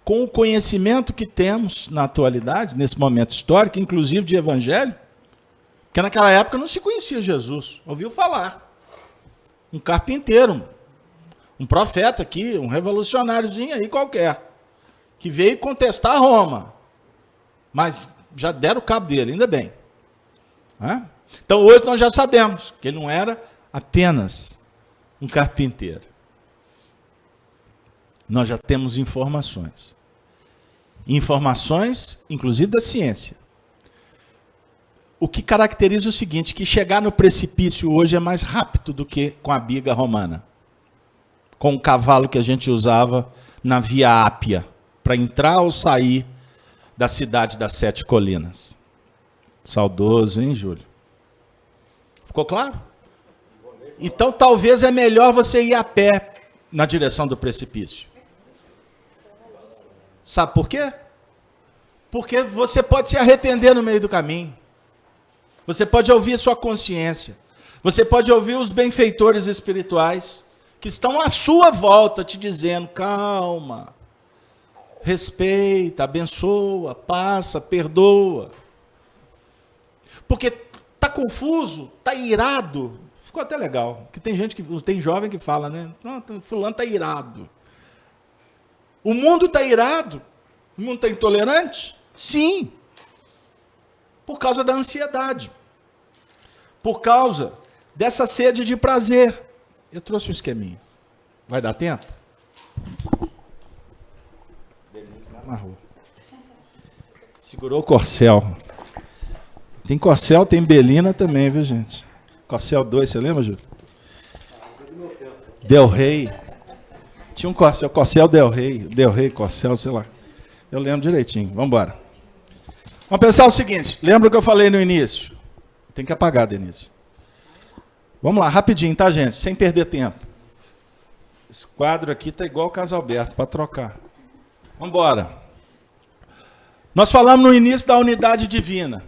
[SPEAKER 1] com o conhecimento que temos na atualidade, nesse momento histórico, inclusive de evangelho, que naquela época não se conhecia Jesus, ouviu falar. Um carpinteiro, um profeta aqui, um revolucionáriozinho aí qualquer, que veio contestar Roma, mas já deram o cabo dele, ainda bem. Então hoje nós já sabemos que ele não era apenas um carpinteiro. Nós já temos informações. Informações, inclusive da ciência. O que caracteriza o seguinte, que chegar no precipício hoje é mais rápido do que com a biga romana. Com o cavalo que a gente usava na Via Ápia, para entrar ou sair da cidade das 7 colinas. Saudoso, hein, Júlio? Ficou claro? Então, talvez é melhor você ir a pé na direção do precipício. Sabe por quê? Porque você pode se arrepender no meio do caminho. Você pode ouvir a sua consciência. Você pode ouvir os benfeitores espirituais que estão à sua volta te dizendo: calma, respeita, abençoa, passa, perdoa. Porque está confuso, está irado. Ficou até legal. Porque tem jovem que fala, né? Não, fulano está irado. O mundo está irado? O mundo está intolerante? Sim. Por causa da ansiedade. Por causa dessa sede de prazer. Eu trouxe um esqueminha. Vai dar tempo? Beleza, me amarrou. Segurou o corcel. Tem corcel, tem belina também, viu, gente? Corcel 2, você lembra, Júlio? Del Rey. Tinha um corcel Del Rey, corcel, sei lá. Eu lembro direitinho. Vamos embora. Vamos pensar o seguinte. Lembra o que eu falei no início? Tem que apagar, Denise. Vamos lá, rapidinho, tá, gente? Sem perder tempo. Esse quadro aqui tá igual o Caso Alberto, para trocar. Vamos embora. Nós falamos no início da unidade divina.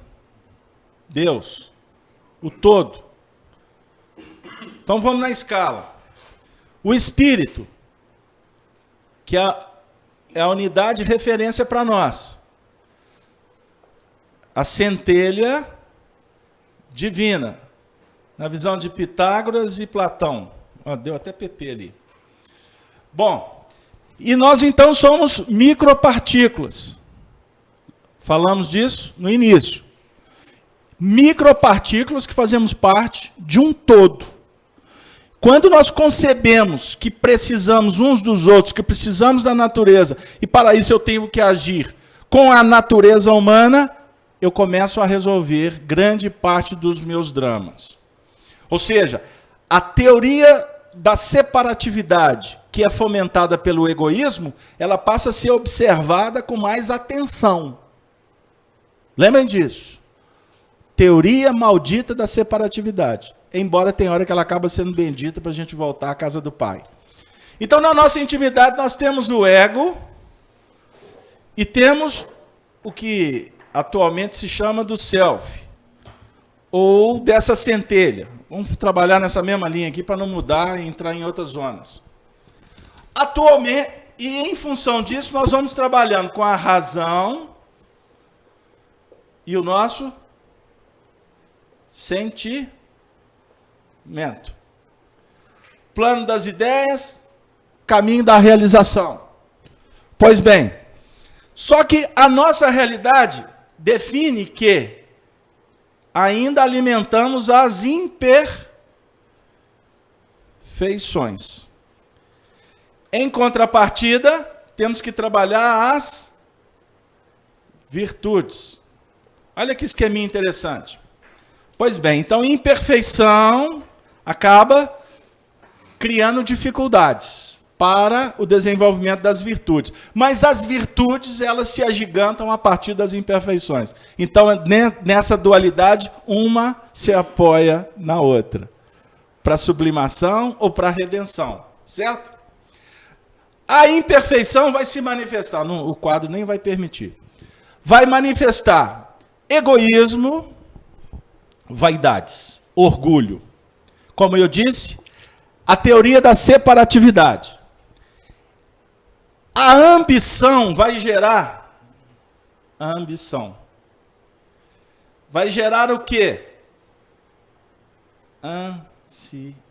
[SPEAKER 1] Deus. O todo. Então vamos na escala. O Espírito, que é a unidade de referência para nós. A centelha divina, na visão de Pitágoras e Platão. Deu até PP ali. Bom, e nós então somos micropartículas. Falamos disso no início. Micropartículas que fazemos parte de um todo. Quando nós concebemos que precisamos uns dos outros, que precisamos da natureza, e para isso eu tenho que agir com a natureza humana, eu começo a resolver grande parte dos meus dramas. Ou seja, a teoria da separatividade, que é fomentada pelo egoísmo, ela passa a ser observada com mais atenção. Lembrem disso. Teoria maldita da separatividade. Embora tenha hora que ela acaba sendo bendita para a gente voltar à casa do Pai. Então, na nossa intimidade, nós temos o ego e temos o que atualmente se chama do self, ou dessa centelha. Vamos trabalhar nessa mesma linha aqui para não mudar e entrar em outras zonas. Atualmente, e em função disso, nós vamos trabalhando com a razão e o nosso sentimento. Plano das ideias, caminho da realização. Pois bem, só que a nossa realidade define que ainda alimentamos as imperfeições. Em contrapartida, temos que trabalhar as virtudes. Olha que esqueminha interessante. Pois bem, então imperfeição acaba criando dificuldades para o desenvolvimento das virtudes. Mas as virtudes, elas se agigantam a partir das imperfeições. Então, nessa dualidade, uma se apoia na outra. Para sublimação ou para redenção. Certo? A imperfeição vai se manifestar, o quadro nem vai permitir. Vai manifestar egoísmo, vaidades, orgulho. Como eu disse, a teoria da separatividade. A ambição vai gerar ambição. Vai gerar o quê? Ansiedade.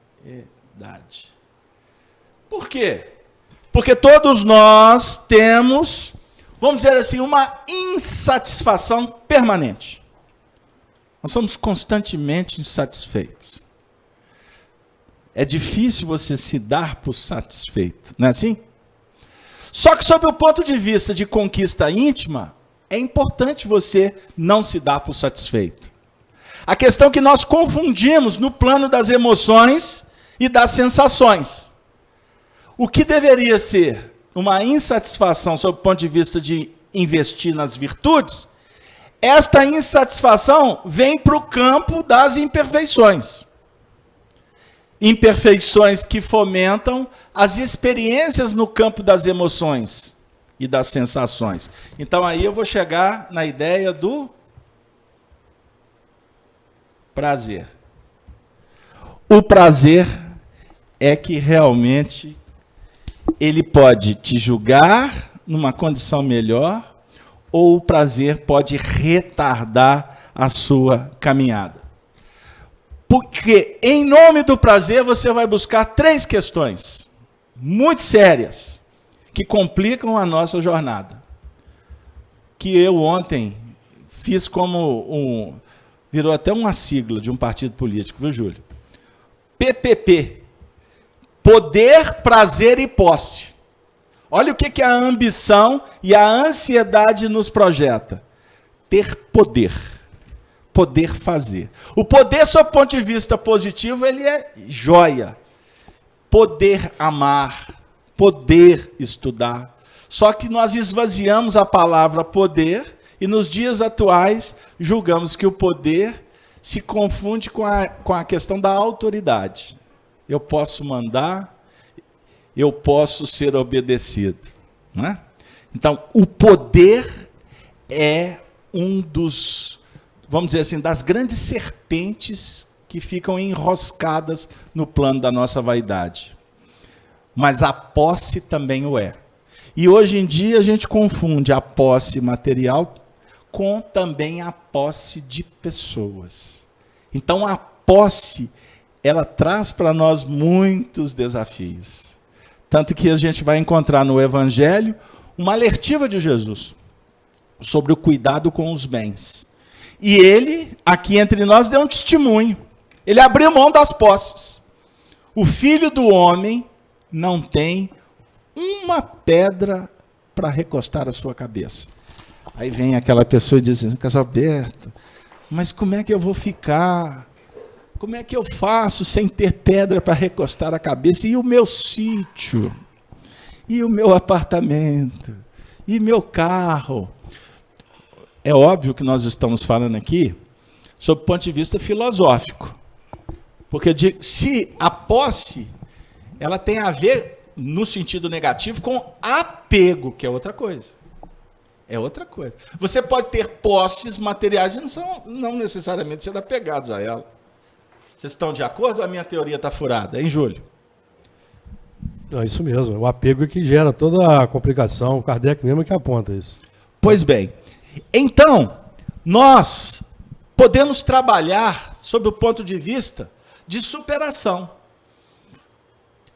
[SPEAKER 1] Por quê? Porque todos nós temos, vamos dizer assim, uma insatisfação permanente. Nós somos constantemente insatisfeitos. É difícil você se dar por satisfeito, não é assim? Só que, sob o ponto de vista de conquista íntima, é importante você não se dar por satisfeito. A questão é que nós confundimos no plano das emoções e das sensações. O que deveria ser uma insatisfação sob o ponto de vista de investir nas virtudes, esta insatisfação vem para o campo das imperfeições. Imperfeições que fomentam as experiências no campo das emoções e das sensações. Então aí eu vou chegar na ideia do prazer. O prazer é que realmente ele pode te julgar numa condição melhor, ou o prazer pode retardar a sua caminhada. Porque em nome do prazer você vai buscar 3 questões muito sérias que complicam a nossa jornada. Que eu ontem fiz como virou até uma sigla de um partido político, viu, Júlio? PPP. Poder, prazer e posse. Olha o que a ambição e a ansiedade nos projeta. Ter poder. Poder fazer. O poder, sob o ponto de vista positivo, ele é joia. Poder amar. Poder estudar. Só que nós esvaziamos a palavra poder e nos dias atuais julgamos que o poder se confunde com a questão da autoridade. Eu posso mandar, eu posso ser obedecido. Não é? Então, o poder é um dos, vamos dizer assim, das grandes serpentes que ficam enroscadas no plano da nossa vaidade. Mas a posse também o é. E hoje em dia a gente confunde a posse material com também a posse de pessoas. Então a posse, ela traz para nós muitos desafios. Tanto que a gente vai encontrar no Evangelho uma alertiva de Jesus sobre o cuidado com os bens. E ele, aqui entre nós, deu um testemunho. Ele abriu mão das posses. O Filho do Homem não tem uma pedra para recostar a sua cabeça. Aí vem aquela pessoa e diz assim, Casalberto, mas como é que eu vou ficar? Como é que eu faço sem ter pedra para recostar a cabeça? E o meu sítio? E o meu apartamento? E meu carro? É óbvio que nós estamos falando aqui sob o ponto de vista filosófico. Porque se a posse, ela tem a ver, no sentido negativo, com apego, que é outra coisa. É outra coisa. Você pode ter posses materiais e não necessariamente ser apegados a ela. Vocês estão de acordo ou a minha teoria está furada, hein, Júlio?
[SPEAKER 2] Não, isso mesmo. O apego é que gera toda a complicação. O Kardec mesmo é que aponta isso.
[SPEAKER 1] Pois bem. Então, nós podemos trabalhar sob o ponto de vista de superação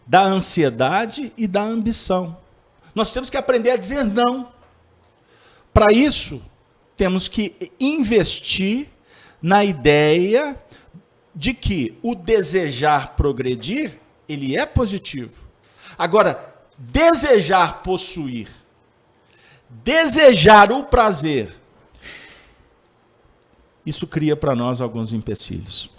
[SPEAKER 1] da ansiedade e da ambição. Nós temos que aprender a dizer não. Para isso, temos que investir na ideia de que o desejar progredir, ele é positivo. Agora, desejar possuir, desejar o prazer, isso cria para nós alguns empecilhos.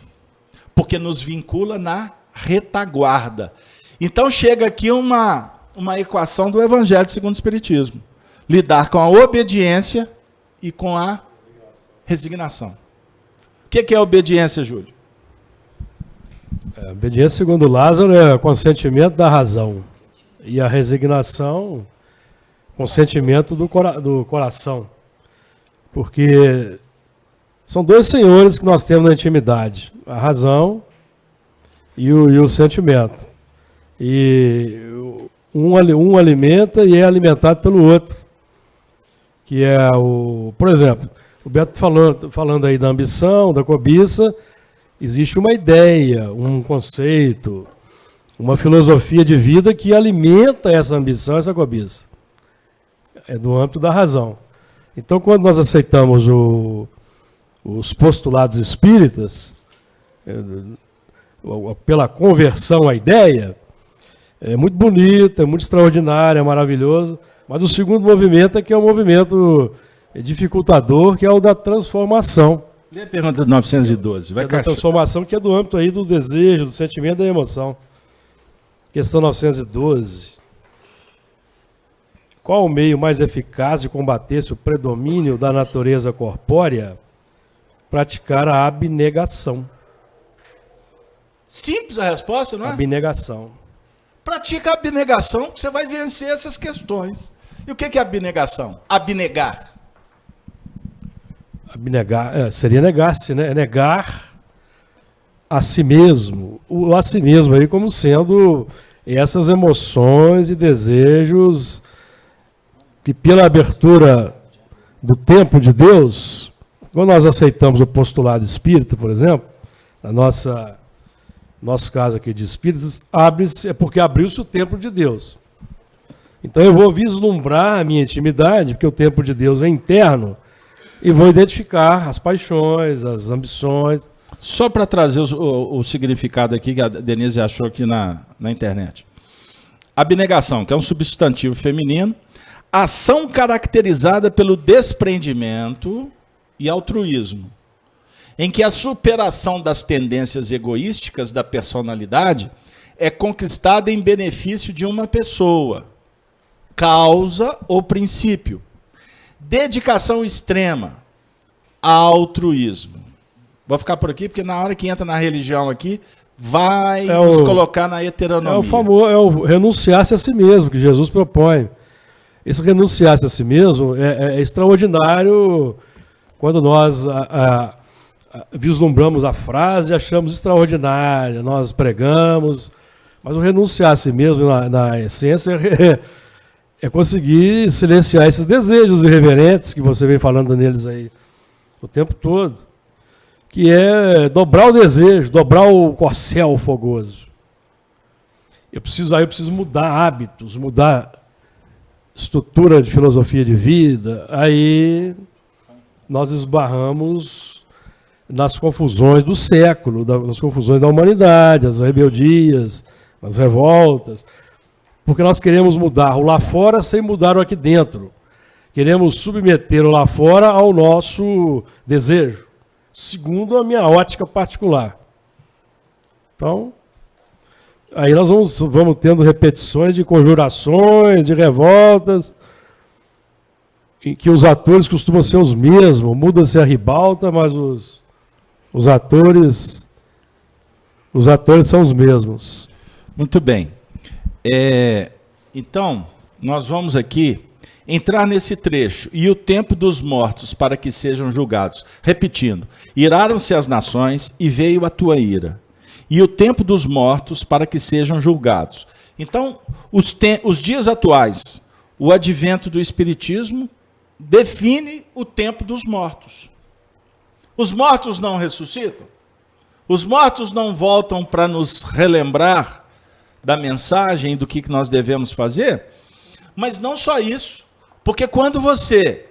[SPEAKER 1] Porque nos vincula na retaguarda. Então chega aqui uma equação do Evangelho segundo o Espiritismo. Lidar com a obediência e com a resignação. O que é a obediência, Júlio?
[SPEAKER 2] A obediência, segundo Lázaro, é o consentimento da razão. E a resignação, consentimento do coração. Porque são 2 senhores que nós temos na intimidade. A razão e o sentimento. E um alimenta e é alimentado pelo outro. Que é por exemplo, o Beto falando aí da ambição, da cobiça, existe uma ideia, um conceito, uma filosofia de vida que alimenta essa ambição, essa cobiça. É do âmbito da razão. Então, quando nós aceitamos os postulados espíritas, pela conversão à ideia, é muito bonito, é muito extraordinário, é maravilhoso, mas o segundo movimento é que é um movimento dificultador, que é o da transformação.
[SPEAKER 1] Lê a pergunta de 912.
[SPEAKER 2] Vai da transformação, que é do âmbito aí do desejo, do sentimento e da emoção. Questão 912. Qual o meio mais eficaz de combater-se o predomínio da natureza corpórea? Praticar a abnegação.
[SPEAKER 1] Simples a resposta, não é?
[SPEAKER 2] Abnegação.
[SPEAKER 1] Pratica a abnegação, que você vai vencer essas questões. E o que é abnegação? Abnegar.
[SPEAKER 2] Abnegar, seria negar-se, né? É negar a si mesmo, o a si mesmo aí como sendo essas emoções e desejos que pela abertura do tempo de Deus, quando nós aceitamos o postulado espírita, por exemplo, na nosso caso aqui de espíritas, é porque abriu-se o templo de Deus. Então eu vou vislumbrar a minha intimidade, porque o templo de Deus é interno, e vou identificar as paixões, as ambições.
[SPEAKER 1] Só para trazer o significado aqui que a Denise achou aqui na internet. Abnegação, que é um substantivo feminino, ação caracterizada pelo desprendimento e altruísmo, em que a superação das tendências egoísticas da personalidade é conquistada em benefício de uma pessoa, causa ou princípio. Dedicação extrema, altruísmo. Vou ficar por aqui, porque na hora que entra na religião aqui, vai nos colocar na heteronomia.
[SPEAKER 2] É o renunciar-se a si mesmo, que Jesus propõe. Esse renunciar-se a si mesmo é extraordinário quando nós vislumbramos a frase e achamos extraordinária, nós pregamos, mas o renunciar a si mesmo, na essência, é conseguir silenciar esses desejos irreverentes que você vem falando neles aí o tempo todo, que é dobrar o desejo, dobrar o corcel fogoso. Eu preciso mudar hábitos, mudar estrutura de filosofia de vida, aí nós esbarramos nas confusões do século, nas confusões da humanidade, as rebeldias, as revoltas, porque nós queremos mudar o lá fora sem mudar o aqui dentro. Queremos submeter o lá fora ao nosso desejo, segundo a minha ótica particular. Então, aí nós vamos tendo repetições de conjurações, de revoltas, em que os atores costumam ser os mesmos, muda-se a ribalta, mas os atores são os mesmos.
[SPEAKER 1] Muito bem. Então, nós vamos aqui entrar nesse trecho. E o tempo dos mortos para que sejam julgados. Repetindo. Iraram-se as nações e veio a tua ira. E o tempo dos mortos para que sejam julgados. Então, os dias atuais, o advento do Espiritismo define o tempo dos mortos. Os mortos não ressuscitam? Os mortos não voltam para nos relembrar da mensagem do que nós devemos fazer? Mas não só isso, porque quando você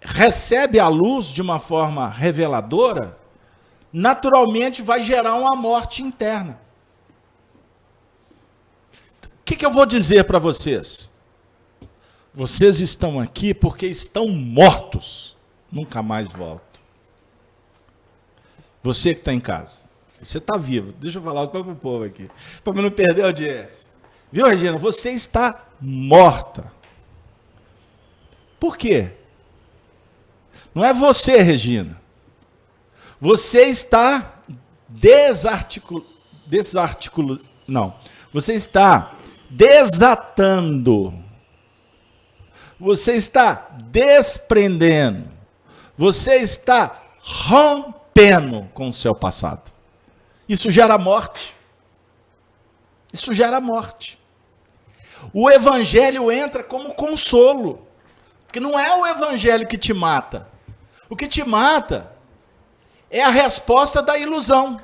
[SPEAKER 1] recebe a luz de uma forma reveladora, naturalmente vai gerar uma morte interna. O que eu vou dizer para vocês? Vocês estão aqui porque estão mortos. Nunca mais voltam. Você que está em casa. Você está vivo. Deixa eu falar para o povo aqui. Para não perder a audiência. Viu, Regina? Você está morta. Por quê? Não é você, Regina. Você está Você está desatando. Você está desprendendo. Você está rompendo com o seu passado. Isso gera morte. Isso gera morte. O evangelho entra como consolo. Porque não é o evangelho que te mata. O que te mata é a resposta da ilusão.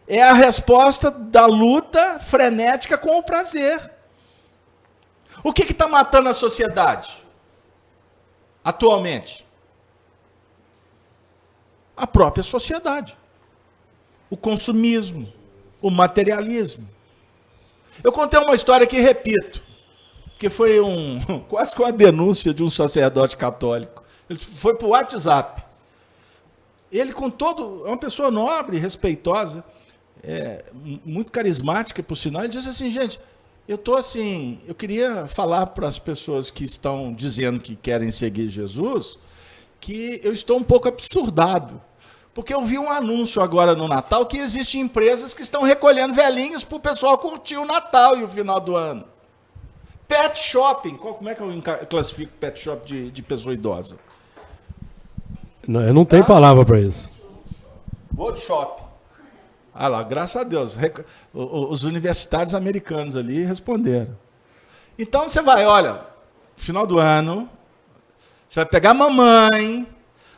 [SPEAKER 1] É a resposta da luta frenética com o prazer. O que está matando a sociedade atualmente? A própria sociedade. O consumismo, o materialismo. Eu contei uma história que repito, que foi quase que uma denúncia de um sacerdote católico. Ele foi para o WhatsApp. Ele é uma pessoa nobre, respeitosa, muito carismática, por sinal. Ele disse assim, gente, eu queria falar para as pessoas que estão dizendo que querem seguir Jesus, que eu estou um pouco absurdado. Porque eu vi um anúncio agora no Natal que existem empresas que estão recolhendo velhinhos para o pessoal curtir o Natal e o final do ano. Pet shopping. Como é que eu classifico pet shop de pessoa idosa?
[SPEAKER 2] Não, eu não tenho palavra para isso.
[SPEAKER 1] Workshop. Ah lá, graças a Deus. Os universitários americanos ali responderam. Então você vai, olha, final do ano, você vai pegar a mamãe,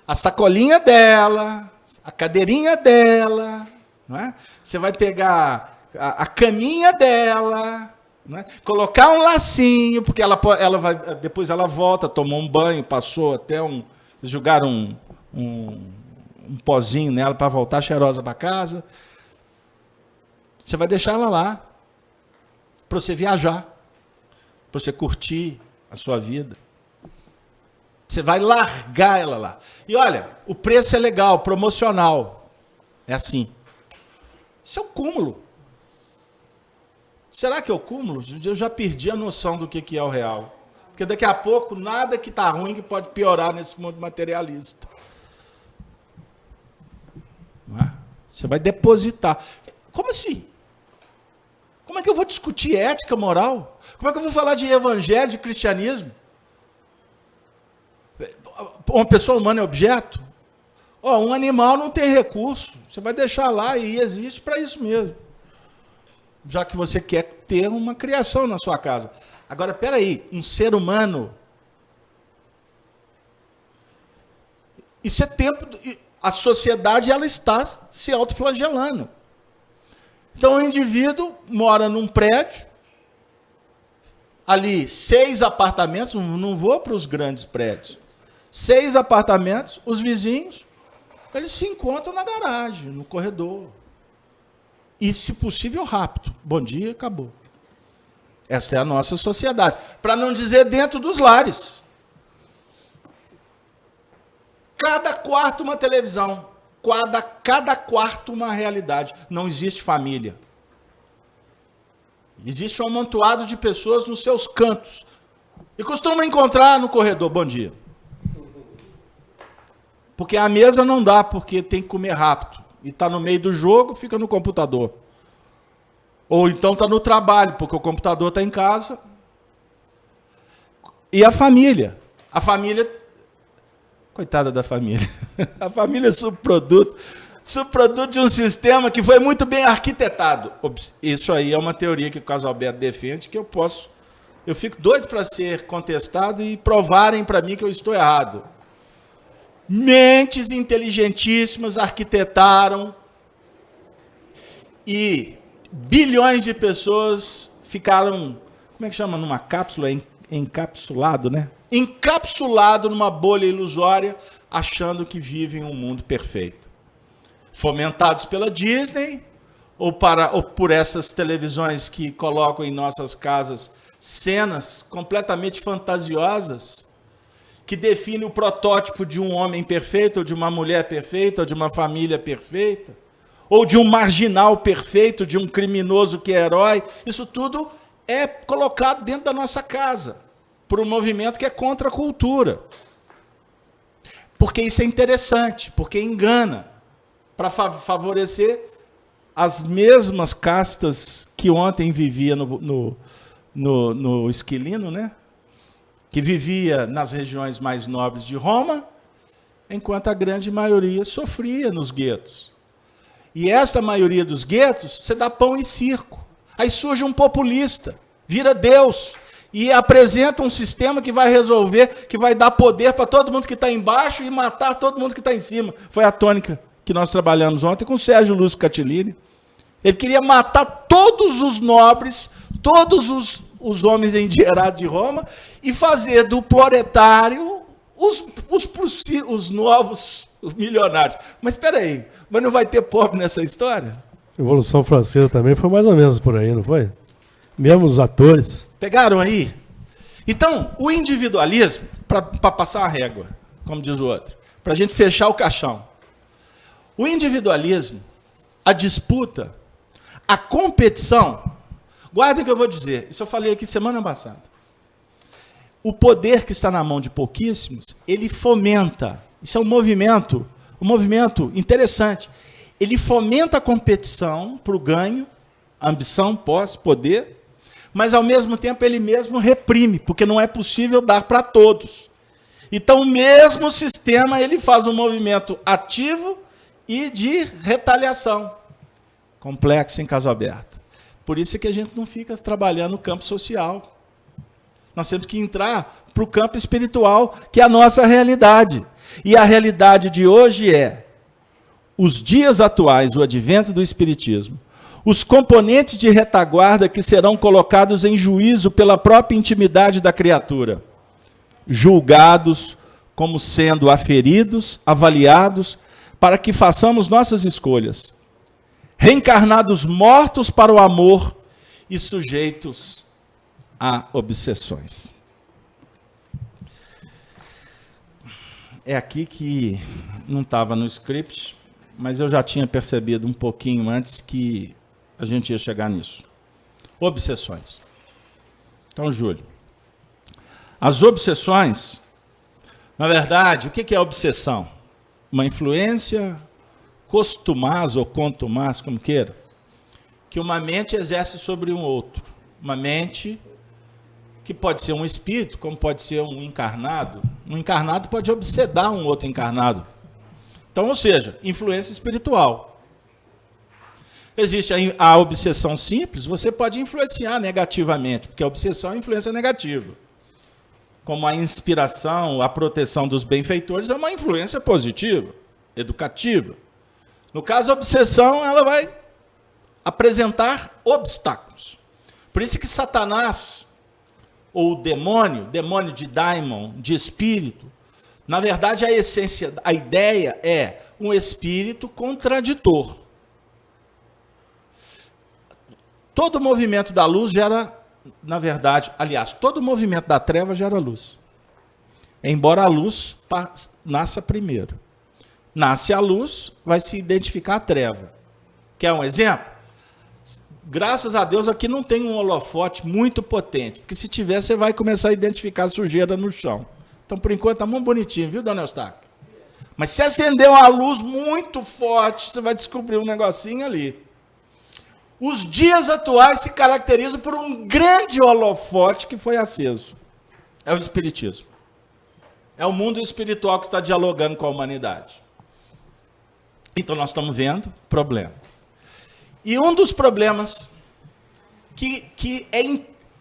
[SPEAKER 1] a sacolinha dela, a cadeirinha dela, não é? Você vai pegar a caminha dela, não é? Colocar um lacinho, porque ela vai, depois ela volta, tomou um banho, passou até jogaram um pozinho nela para voltar cheirosa para casa. Você vai deixar ela lá para você viajar, para você curtir a sua vida. Você vai largar ela lá. E olha, o preço é legal, promocional. É assim. Isso é o cúmulo. Será que é o cúmulo? Eu já perdi a noção do que é o real. Porque daqui a pouco, nada que está ruim que pode piorar nesse mundo materialista. Não é? Você vai depositar. Como assim? Como é que eu vou discutir ética, moral? Como é que eu vou falar de evangelho, de cristianismo? Uma pessoa humana é objeto? Um animal não tem recurso. Você vai deixar lá e existe para isso mesmo. Já que você quer ter uma criação na sua casa. Agora, espera aí, um ser humano... Isso é tempo... A sociedade ela está se autoflagelando. Então, o indivíduo mora num prédio, ali 6 apartamentos, não vou para os grandes prédios, 6 apartamentos, os vizinhos, eles se encontram na garagem, no corredor. E, se possível, rápido. Bom dia, acabou. Essa é a nossa sociedade. Para não dizer dentro dos lares. Cada quarto uma televisão. Cada quarto uma realidade. Não existe família. Existe um amontoado de pessoas nos seus cantos. E costumam encontrar no corredor. Bom dia. Porque a mesa não dá, porque tem que comer rápido. E está no meio do jogo, fica no computador. Ou então está no trabalho, porque o computador está em casa. E a família? A família... Coitada da família. A família é subproduto de um sistema que foi muito bem arquitetado. Isso aí é uma teoria que o Casalberto defende, que eu fico doido para ser contestado e provarem para mim que eu estou errado. Mentes inteligentíssimas arquitetaram e bilhões de pessoas ficaram, como é que chama, numa cápsula, encapsulado, né? Encapsulado numa bolha ilusória, achando que vivem um mundo perfeito. Fomentados pela Disney, ou por essas televisões que colocam em nossas casas cenas completamente fantasiosas, que definem o protótipo de um homem perfeito, ou de uma mulher perfeita, ou de uma família perfeita, ou de um marginal perfeito, de um criminoso que é herói. Isso tudo é colocado dentro da nossa casa, por um movimento que é contra a cultura. Porque isso é interessante, porque engana, para favorecer as mesmas castas que ontem vivia no Esquilino, né? Que vivia nas regiões mais nobres de Roma, enquanto a grande maioria sofria nos guetos. E esta maioria dos guetos, você dá pão e circo. Aí surge um populista, vira Deus, e apresenta um sistema que vai resolver, que vai dar poder para todo mundo que está embaixo e matar todo mundo que está em cima. Foi a tônica que nós trabalhamos ontem com o Sérgio Lúcio Catilini. Ele queria matar todos os nobres, todos os homens endinheirados de Roma, e fazer do proletário os novos milionários. Mas espera aí, mas não vai ter pobre nessa história?
[SPEAKER 2] A Revolução Francesa também foi mais ou menos por aí, não foi? Mesmo os atores.
[SPEAKER 1] Pegaram aí? Então, o individualismo, para passar a régua, como diz o outro, para a gente fechar o caixão. O individualismo, a disputa, a competição, guarda o que eu vou dizer, isso eu falei aqui semana passada. O poder que está na mão de pouquíssimos, ele fomenta, isso é um movimento interessante, ele fomenta a competição para o ganho, ambição, posse, poder, mas ao mesmo tempo ele mesmo reprime, porque não é possível dar para todos. Então o mesmo sistema ele faz um movimento ativo e de retaliação. Complexo em caso aberto. Por isso é que a gente não fica trabalhando no campo social. Nós temos que entrar para o campo espiritual, que é a nossa realidade. E a realidade de hoje é os dias atuais, o advento do Espiritismo, os componentes de retaguarda que serão colocados em juízo pela própria intimidade da criatura, julgados como sendo aferidos, avaliados, para que façamos nossas escolhas, reencarnados mortos para o amor e sujeitos a obsessões. É aqui que não estava no script, mas eu já tinha percebido um pouquinho antes que a gente ia chegar nisso. Obsessões. Então, Júlio, as obsessões, na verdade, o que é obsessão? Uma influência costumaz ou contumaz, como queira, que uma mente exerce sobre um outro. Uma mente que pode ser um espírito, como pode ser um encarnado. Um encarnado pode obsedar um outro encarnado. Então, ou seja, influência espiritual. Existe a obsessão simples, você pode influenciar negativamente, porque a obsessão é influência negativa. Como a inspiração, a proteção dos benfeitores é uma influência positiva, educativa. No caso, a obsessão, ela vai apresentar obstáculos. Por isso que Satanás, ou o demônio de daimon, de espírito, na verdade a essência, a ideia é um espírito contraditor. Todo movimento da luz gera, na verdade, aliás, todo movimento da treva gera luz. Embora a luz nasça primeiro. Nasce a luz, vai se identificar a treva. Quer um exemplo? Graças a Deus aqui não tem um holofote muito potente, porque se tiver você vai começar a identificar a sujeira no chão. Então, por enquanto, está muito bonitinho, viu, dona Eustáquio? Mas se acender uma luz muito forte, você vai descobrir um negocinho ali. Os dias atuais se caracterizam por um grande holofote que foi aceso. É o Espiritismo. É o mundo espiritual que está dialogando com a humanidade. Então, nós estamos vendo problemas. E um dos problemas que é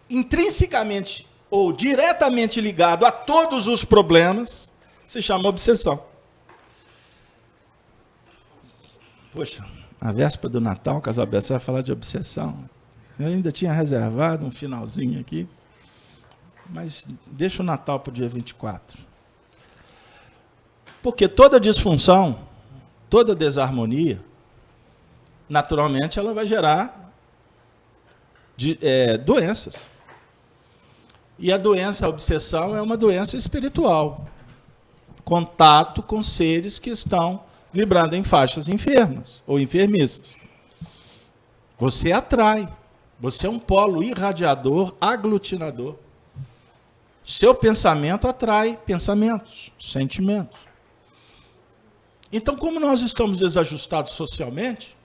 [SPEAKER 1] intrinsecamente ou diretamente ligado a todos os problemas se chama obsessão. Poxa, a véspera do Natal, Casal Aberto, você vai falar de obsessão. Eu ainda tinha reservado um finalzinho aqui, mas deixa o Natal para o dia 24. Porque toda disfunção, toda desarmonia, naturalmente ela vai gerar doenças. E a doença, a obsessão, é uma doença espiritual. Contato com seres que estão vibrando em faixas enfermas ou enfermiças. Você atrai. Você é um polo irradiador, aglutinador. Seu pensamento atrai pensamentos, sentimentos. Então, como nós estamos desajustados socialmente,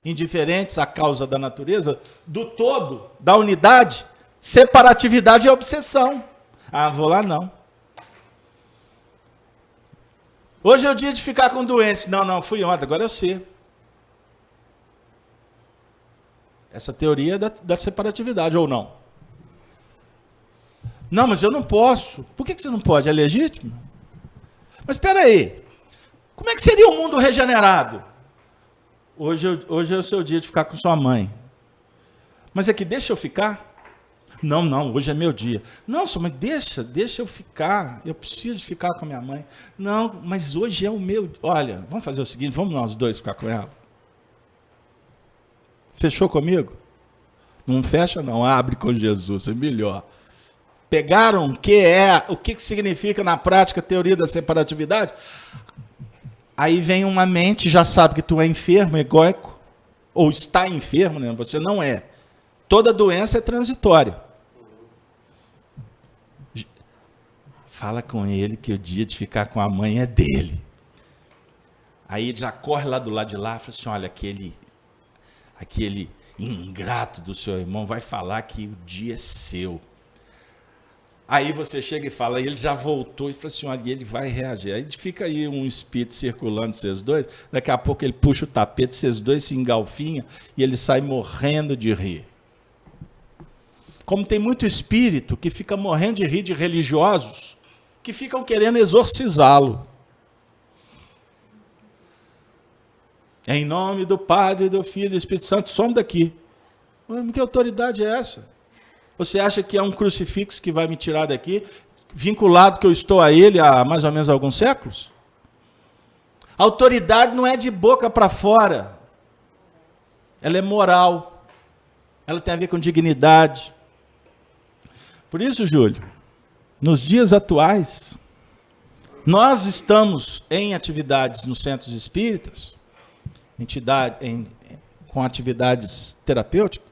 [SPEAKER 1] indiferentes à causa da natureza, do todo, da unidade, separatividade é obsessão. Ah, vou lá não. Hoje é o dia de ficar com doente. Não, fui ontem, agora eu sei. Essa teoria da separatividade, ou não? Não, mas eu não posso. Por que você não pode? É legítimo? Mas espera aí. Como é que seria o mundo regenerado? Hoje é o seu dia de ficar com sua mãe. Mas é que deixa eu ficar? Não, hoje é meu dia. Não, mas deixa eu ficar. Eu preciso ficar com a minha mãe. Não, mas hoje é o meu. Olha, vamos fazer o seguinte, vamos nós dois ficar com ela. Fechou comigo? Não fecha não, abre com Jesus, é melhor. Pegaram o que significa na prática a teoria da separatividade? Aí vem uma mente, já sabe que tu é enfermo, egóico, ou está enfermo, né? Você não é. Toda doença é transitória. Fala com ele que o dia de ficar com a mãe é dele. Aí ele já corre lá do lado de lá e fala assim, olha, aquele ingrato do seu irmão vai falar que o dia é seu. Aí você chega e fala, ele já voltou, e fala assim, olha, ele vai reagir. Aí fica aí um espírito circulando vocês dois, daqui a pouco ele puxa o tapete, vocês dois se engalfinham, e ele sai morrendo de rir. Como tem muito espírito que fica morrendo de rir de religiosos, que ficam querendo exorcizá-lo. Em nome do Padre, do Filho e do Espírito Santo, some daqui. Mas que autoridade é essa? Você acha que é um crucifixo que vai me tirar daqui, vinculado que eu estou a ele há mais ou menos alguns séculos? A autoridade não é de boca para fora. Ela é moral. Ela tem a ver com dignidade. Por isso, Júlio, nos dias atuais, nós estamos em atividades nos centros espíritas, com atividades terapêuticas,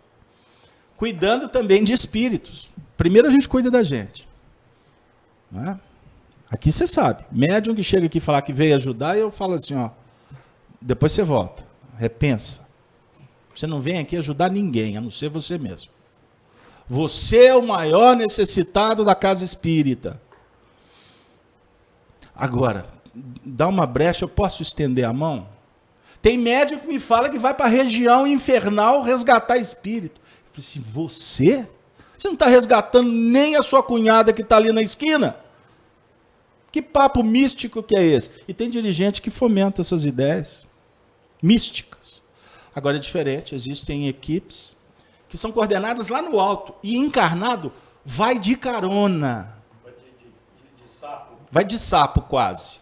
[SPEAKER 1] cuidando também de espíritos. Primeiro a gente cuida da gente. Não é? Aqui você sabe, médium que chega aqui falar que veio ajudar, eu falo assim, ó, depois você volta, repensa. Você não vem aqui ajudar ninguém, a não ser você mesmo. Você é o maior necessitado da casa espírita. Agora, dá uma brecha, eu posso estender a mão? Tem médium que me fala que vai para a região infernal resgatar espírito. Eu falei assim, você? Você não está resgatando nem a sua cunhada que está ali na esquina? Que papo místico que é esse? E tem dirigente que fomenta essas ideias místicas. Agora é diferente, existem equipes que são coordenadas lá no alto, e encarnado vai de carona. De sapo. Vai de sapo quase.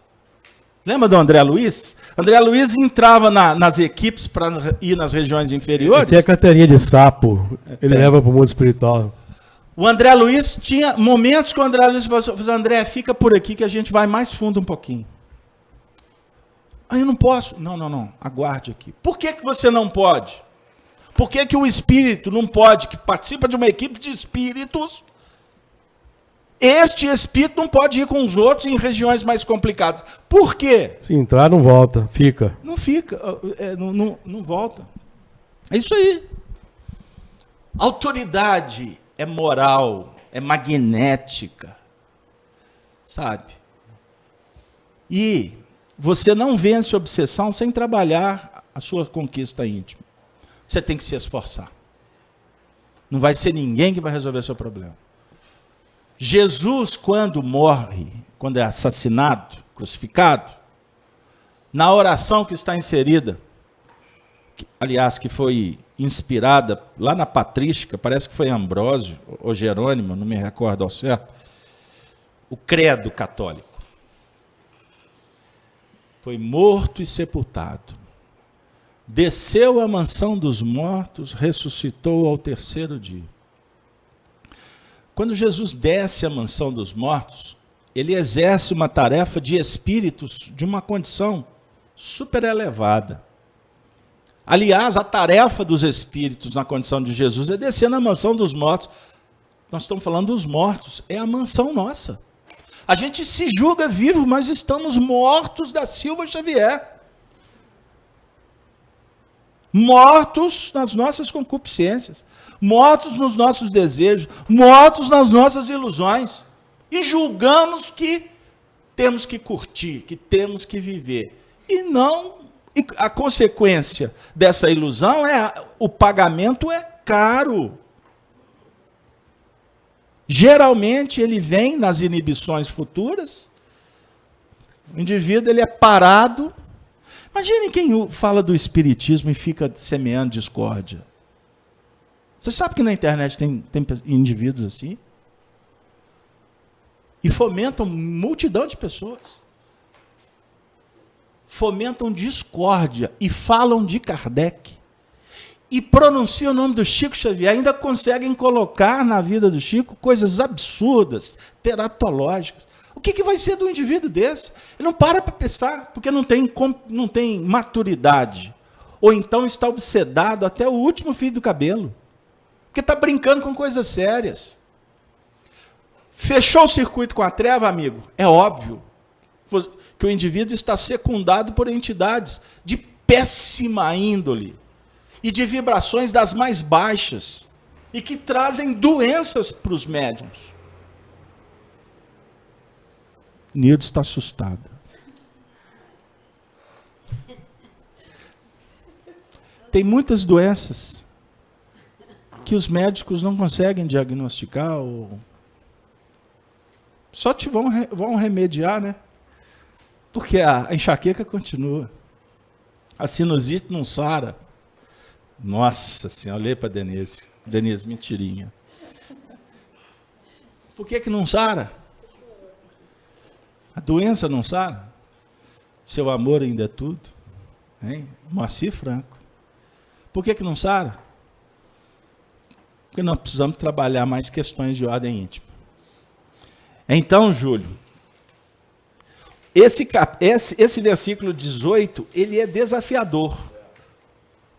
[SPEAKER 1] Lembra do André Luiz? André Luiz entrava nas equipes para ir nas regiões inferiores.
[SPEAKER 2] Ele tem a carteirinha de sapo, ele leva para o mundo espiritual.
[SPEAKER 1] O André Luiz tinha momentos que o André Luiz falou assim, André, fica por aqui que a gente vai mais fundo um pouquinho. Aí eu não posso. Não, aguarde aqui. Por que você não pode? Por que o espírito não pode, que participa de uma equipe de espíritos, este espírito não pode ir com os outros em regiões mais complicadas? Por quê?
[SPEAKER 2] Se entrar, não volta, fica.
[SPEAKER 1] Não fica, não volta. É isso aí. Autoridade é moral, é magnética, sabe? E você não vence a obsessão sem trabalhar a sua conquista íntima. Você tem que se esforçar. Não vai ser ninguém que vai resolver seu problema. Jesus, quando morre, quando é assassinado, crucificado, na oração que está inserida, aliás, que foi inspirada lá na patrística, parece que foi Ambrósio ou Jerônimo, não me recordo ao certo, o credo católico. Foi morto e sepultado. Desceu à mansão dos mortos, ressuscitou ao terceiro dia. Quando Jesus desce à mansão dos mortos, ele exerce uma tarefa de espíritos de uma condição super elevada. Aliás, a tarefa dos espíritos na condição de Jesus é descer na mansão dos mortos. Nós estamos falando dos mortos, é a mansão nossa. A gente se julga vivo, mas estamos mortos da Silva Xavier. Mortos nas nossas concupiscências, mortos nos nossos desejos, mortos nas nossas ilusões, e julgamos que temos que curtir, que temos que viver. E a consequência dessa ilusão o pagamento é caro. Geralmente ele vem nas inibições futuras, o indivíduo ele é parado. Imagine quem fala do espiritismo e fica semeando discórdia. Você sabe que na internet tem indivíduos assim? E fomentam multidão de pessoas. Fomentam discórdia e falam de Kardec. E pronunciam o nome do Chico Xavier. Ainda conseguem colocar na vida do Chico coisas absurdas, teratológicas. O que vai ser do indivíduo desse? Ele não para pensar, porque não tem maturidade. Ou então está obsedado até o último fio do cabelo. Porque está brincando com coisas sérias. Fechou o circuito com a treva, amigo? É óbvio que o indivíduo está secundado por entidades de péssima índole e de vibrações das mais baixas e que trazem doenças para os médiuns. Nildo está assustada. Tem muitas doenças que os médicos não conseguem diagnosticar ou só vão remediar, né? Porque a enxaqueca continua. A sinusite não sara. Nossa Senhora, olhei para Denise. Denise, mentirinha. Por que não sara? A doença não sara? Seu amor ainda é tudo? Hein? Moacir Franco. Por que não sara? Porque nós precisamos trabalhar mais questões de ordem íntima. Então, Júlio, esse versículo 18, ele é desafiador.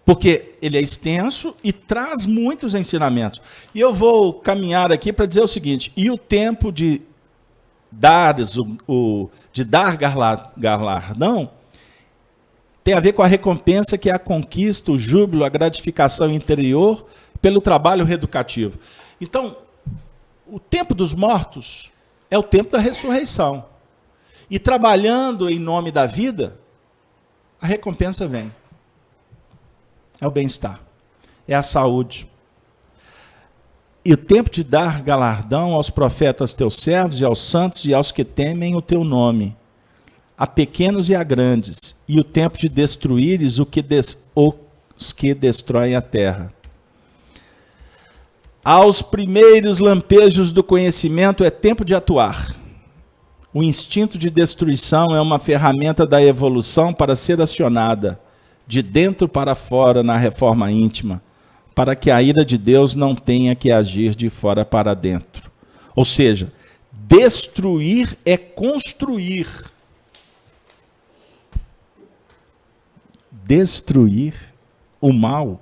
[SPEAKER 1] Porque ele é extenso e traz muitos ensinamentos. E eu vou caminhar aqui para dizer o seguinte: e o tempo de dar galardão tem a ver com a recompensa, que é a conquista, o júbilo, a gratificação interior pelo trabalho reeducativo. Então, o tempo dos mortos é o tempo da ressurreição. E trabalhando em nome da vida, a recompensa vem. É o bem-estar, é a saúde. E o tempo de dar galardão aos profetas teus servos e aos santos e aos que temem o teu nome, a pequenos e a grandes, e o tempo de destruíres os que destroem a terra. Aos primeiros lampejos do conhecimento é tempo de atuar. O instinto de destruição é uma ferramenta da evolução para ser acionada de dentro para fora na reforma íntima, para que a ira de Deus não tenha que agir de fora para dentro. Ou seja, destruir é construir. Destruir o mal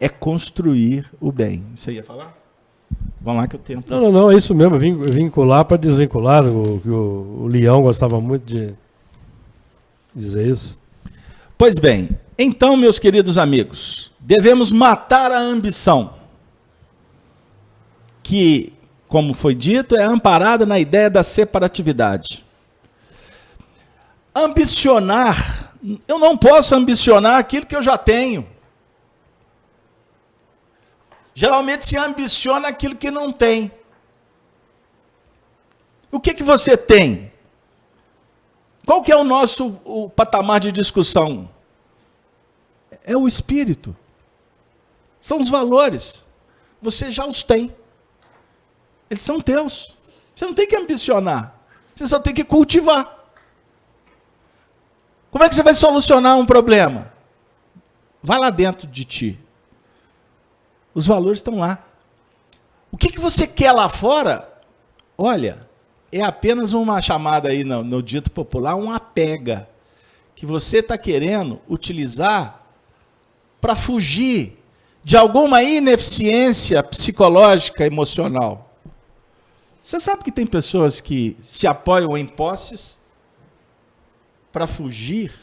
[SPEAKER 1] é construir o bem. Você ia falar? Vamos lá que o tempo...
[SPEAKER 2] Não, é isso mesmo. Vincular para desvincular. O Leão gostava muito de dizer isso.
[SPEAKER 1] Pois bem, então, meus queridos amigos, devemos matar a ambição, que, como foi dito, é amparada na ideia da separatividade. Ambicionar, eu não posso ambicionar aquilo que eu já tenho. Geralmente se ambiciona aquilo que não tem. O que você tem? Qual que é o patamar de discussão? É o espírito. São os valores. Você já os tem. Eles são teus. Você não tem que ambicionar. Você só tem que cultivar. Como é que você vai solucionar um problema? Vai lá dentro de ti. Os valores estão lá. O que você quer lá fora? Olha, é apenas uma chamada aí no dito popular, uma pega, que você está querendo utilizar para fugir de alguma ineficiência psicológica, emocional. Você sabe que tem pessoas que se apoiam em posses para fugir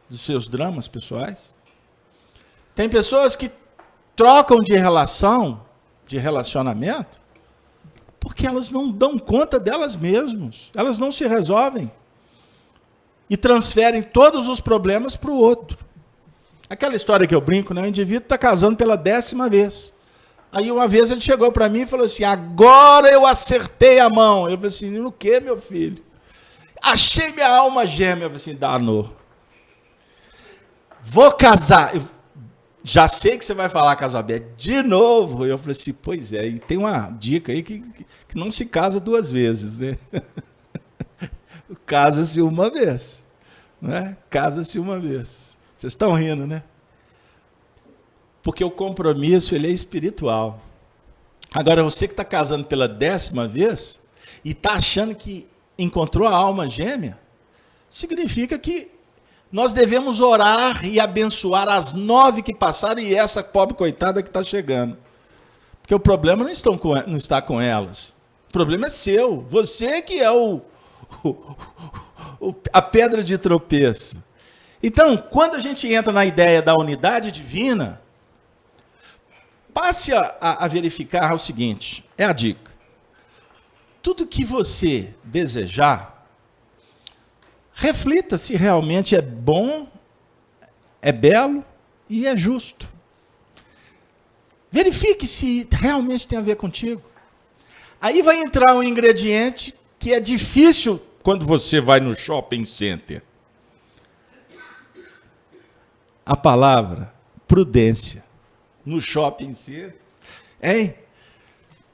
[SPEAKER 1] dos seus dramas pessoais? Tem pessoas que trocam de relacionamento, porque elas não dão conta delas mesmas, elas não se resolvem e transferem todos os problemas para o outro. Aquela história que eu brinco, né? O indivíduo está casando pela 10ª vez. Aí uma vez ele chegou para mim e falou assim: agora eu acertei a mão. Eu falei assim: no que, meu filho? Achei minha alma gêmea. Eu falei assim: danou. Vou casar. Já sei que você vai falar, Casabé, de novo. Eu falei assim: pois é, e tem uma dica aí que não se casa 2 vezes, né? Casa-se uma vez, né? Casa-se uma vez. Vocês estão rindo, né? Porque o compromisso, ele é espiritual. Agora, você que está casando pela 10ª vez e está achando que encontrou a alma gêmea, significa que nós devemos orar e abençoar as 9 que passaram e essa pobre coitada que está chegando. Porque o problema não está com elas. O problema é seu. Você que é a pedra de tropeço. Então, quando a gente entra na ideia da unidade divina, passe a verificar o seguinte, é a dica. tudo que você desejar, reflita se realmente é bom, é belo e é justo. Verifique se realmente tem a ver contigo. Aí vai entrar um ingrediente que é difícil quando você vai no shopping center. A palavra prudência. No shopping center. Hein?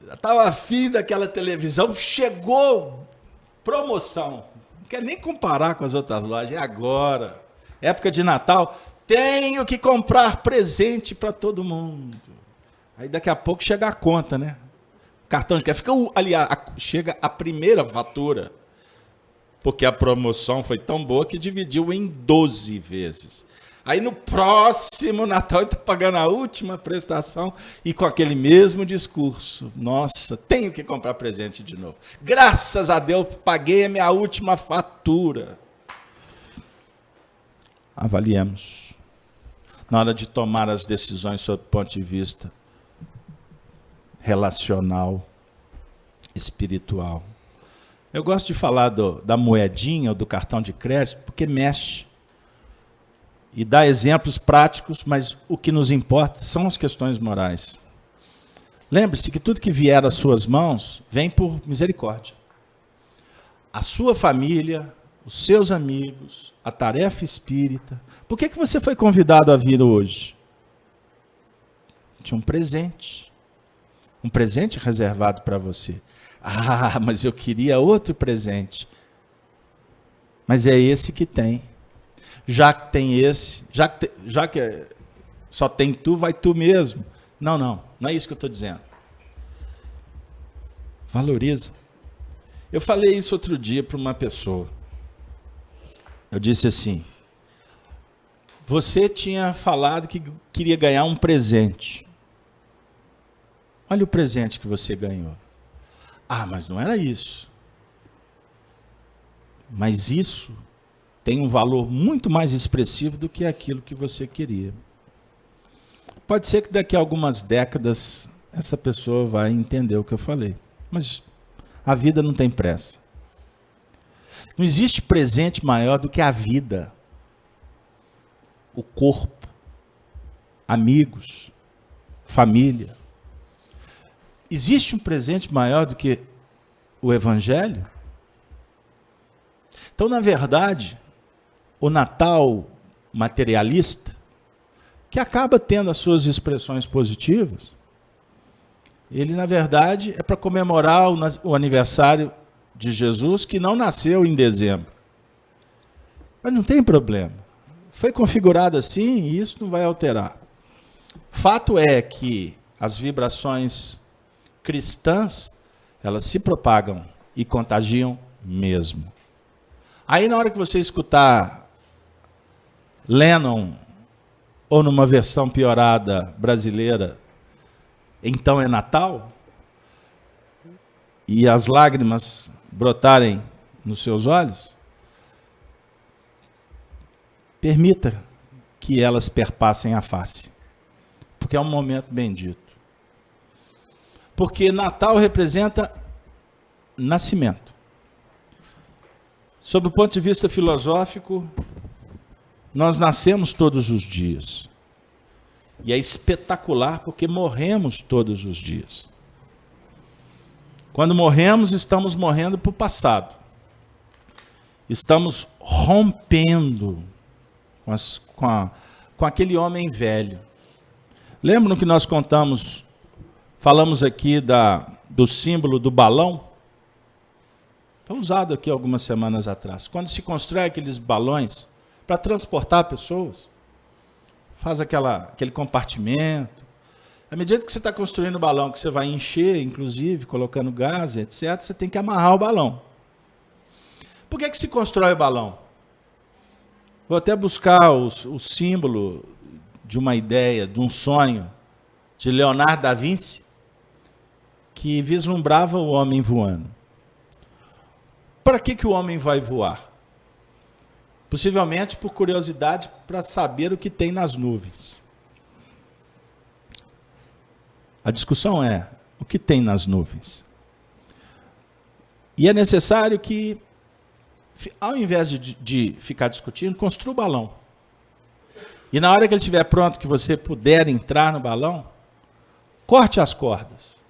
[SPEAKER 1] Já estava afim daquela televisão, chegou promoção. Não quer nem comparar com as outras lojas. É agora. Época de Natal. Tenho que comprar presente para todo mundo. Aí daqui a pouco chega a conta, né? Cartão de crédito. Chega a primeira fatura. Porque a promoção foi tão boa que dividiu em 12 vezes. Aí no próximo Natal ele está pagando a última prestação e com aquele mesmo discurso. Nossa, tenho que comprar presente de novo. Graças a Deus, paguei a minha última fatura. Avaliemos. Na hora de tomar as decisões sob o ponto de vista relacional, espiritual. Eu gosto de falar da moedinha ou do cartão de crédito porque mexe. E dá exemplos práticos, mas o que nos importa são as questões morais. Lembre-se que tudo que vier às suas mãos vem por misericórdia. A sua família, os seus amigos, a tarefa espírita. Por que você foi convidado a vir hoje? Tinha um presente. Um presente reservado para você. Ah, mas eu queria outro presente. Mas é esse que tem. Já que tem esse, já que só tem tu, vai tu mesmo. Não é isso que eu estou dizendo. Valoriza. Eu falei isso outro dia para uma pessoa. Eu disse assim, você tinha falado que queria ganhar um presente. Olha o presente que você ganhou. Ah, mas não era isso. Mas isso tem um valor muito mais expressivo do que aquilo que você queria. Pode ser que daqui a algumas décadas essa pessoa vai entender o que eu falei. Mas a vida não tem pressa. Não existe presente maior do que a vida, o corpo, amigos, família. Existe um presente maior do que o Evangelho? Então, na verdade, o Natal materialista, que acaba tendo as suas expressões positivas, ele, na verdade, é para comemorar o aniversário de Jesus, que não nasceu em dezembro. Mas não tem problema. Foi configurado assim e isso não vai alterar. Fato é que as vibrações cristãs, elas se propagam e contagiam mesmo. Aí, na hora que você escutar Lennon, ou numa versão piorada brasileira, então é Natal, e as lágrimas brotarem nos seus olhos, permita que elas perpassem a face, porque é um momento bendito. Porque Natal representa nascimento. Sob o ponto de vista filosófico, nós nascemos todos os dias. E é espetacular porque morremos todos os dias. Quando morremos, estamos morrendo para o passado. Estamos rompendo com aquele homem velho. Lembram que nós falamos aqui do símbolo do balão? Foi usado aqui algumas semanas atrás. Quando se constrói aqueles balões para transportar pessoas, faz aquele compartimento. À medida que você está construindo o balão, que você vai encher, inclusive, colocando gás, etc., você tem que amarrar o balão. Por que se constrói o balão? Vou até buscar o símbolo de uma ideia, de um sonho, de Leonardo da Vinci, que vislumbrava o homem voando. Para que o homem vai voar? Possivelmente por curiosidade para saber o que tem nas nuvens. A discussão é, o que tem nas nuvens? E é necessário que, ao invés de ficar discutindo, construa o balão. E na hora que ele estiver pronto, que você puder entrar no balão, corte as cordas,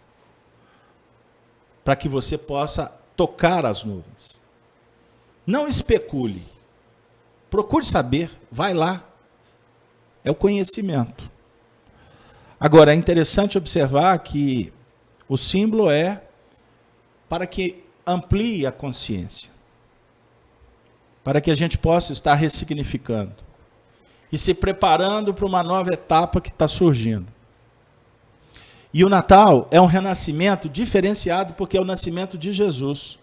[SPEAKER 1] para que você possa tocar as nuvens. Não especule. Procure saber, vai lá. É o conhecimento. Agora, é interessante observar que o símbolo é para que amplie a consciência, para que a gente possa estar ressignificando e se preparando para uma nova etapa que está surgindo. E o Natal é um renascimento diferenciado, porque é o nascimento de Jesus.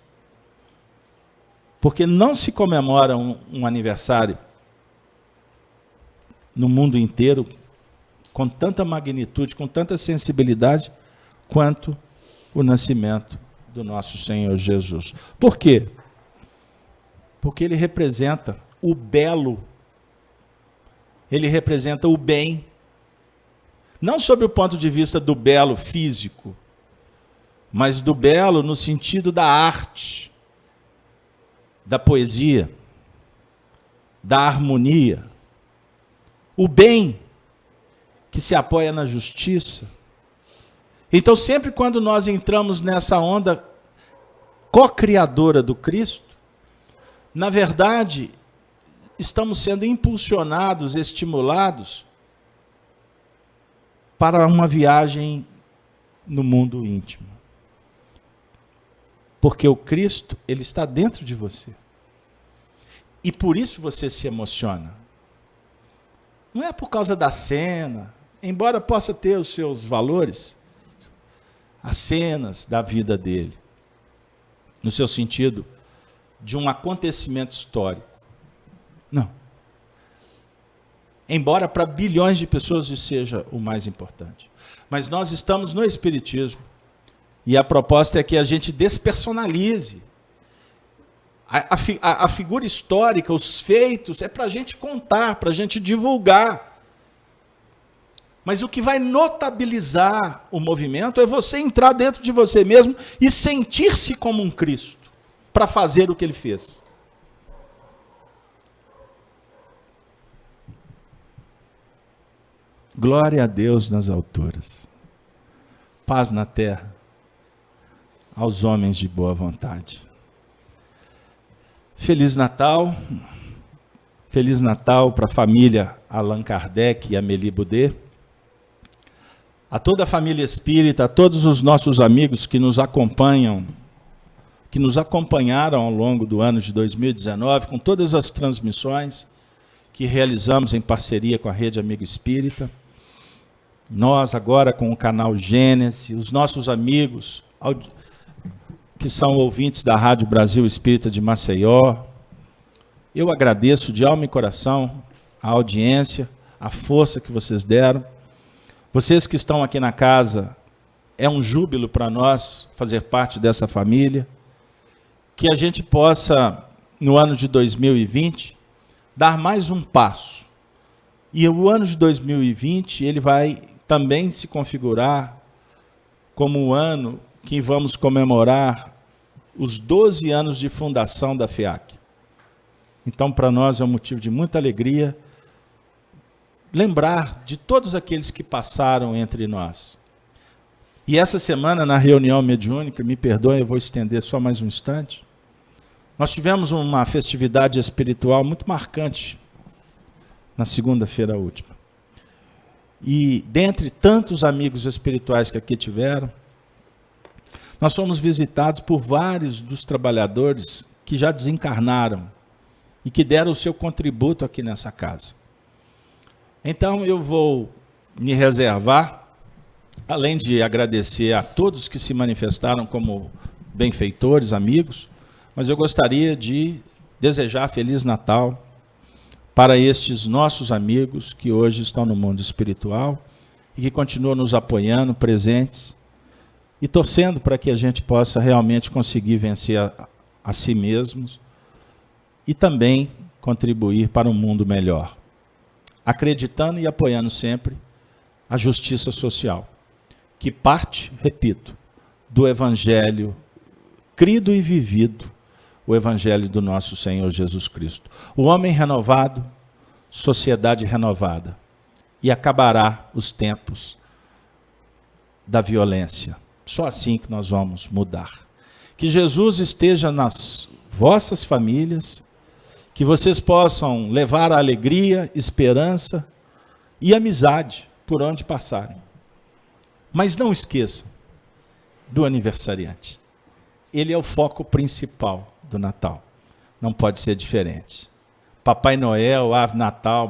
[SPEAKER 1] Porque não se comemora um aniversário no mundo inteiro com tanta magnitude, com tanta sensibilidade, quanto o nascimento do nosso Senhor Jesus. Por quê? Porque ele representa o belo, ele representa o bem, não sob o ponto de vista do belo físico, mas do belo no sentido da arte, da poesia, da harmonia. O bem que se apoia na justiça. Então, sempre quando nós entramos nessa onda co-criadora do Cristo, na verdade, estamos sendo impulsionados, estimulados para uma viagem no mundo íntimo. Porque o Cristo, ele está dentro de você. E por isso você se emociona. Não é por causa da cena, embora possa ter os seus valores, as cenas da vida dele, no seu sentido de um acontecimento histórico. Não. Embora para bilhões de pessoas isso seja o mais importante. Mas nós estamos no Espiritismo, e a proposta é que a gente despersonalize. A figura histórica, os feitos, é para a gente contar, para a gente divulgar. Mas o que vai notabilizar o movimento é você entrar dentro de você mesmo e sentir-se como um Cristo, para fazer o que ele fez. Glória a Deus nas alturas, paz na terra, aos homens de boa vontade. Feliz Natal para a família Allan Kardec e Amélie Boudet, a toda a família espírita, a todos os nossos amigos que nos acompanham, que nos acompanharam ao longo do ano de 2019, com todas as transmissões que realizamos em parceria com a Rede Amigo Espírita. Nós agora com o canal Gênesis, os nossos amigos que são ouvintes da Rádio Brasil Espírita de Maceió. Eu agradeço de alma e coração a audiência, a força que vocês deram. Vocês que estão aqui na casa, é um júbilo para nós fazer parte dessa família. Que a gente possa, no ano de 2020, dar mais um passo. E o ano de 2020, ele vai também se configurar como o ano que vamos comemorar os 12 anos de fundação da FEAC. Então, para nós é um motivo de muita alegria lembrar de todos aqueles que passaram entre nós. E essa semana, na reunião mediúnica, me perdoem, eu vou estender só mais um instante, nós tivemos uma festividade espiritual muito marcante na segunda-feira última. E, dentre tantos amigos espirituais que aqui tiveram, nós fomos visitados por vários dos trabalhadores que já desencarnaram e que deram o seu contributo aqui nessa casa. Então eu vou me reservar, além de agradecer a todos que se manifestaram como benfeitores, amigos, mas eu gostaria de desejar Feliz Natal para estes nossos amigos que hoje estão no mundo espiritual e que continuam nos apoiando, presentes, e torcendo para que a gente possa realmente conseguir vencer a si mesmos e também contribuir para um mundo melhor, acreditando e apoiando sempre a justiça social, que parte, repito, do Evangelho crido e vivido o Evangelho do nosso Senhor Jesus Cristo. O homem renovado, sociedade renovada. E acabará os tempos da violência. Só assim que nós vamos mudar. Que Jesus esteja nas vossas famílias, que vocês possam levar a alegria, esperança e amizade por onde passarem. Mas não esqueçam do aniversariante. Ele é o foco principal do Natal. Não pode ser diferente. Papai Noel, Ave Natal,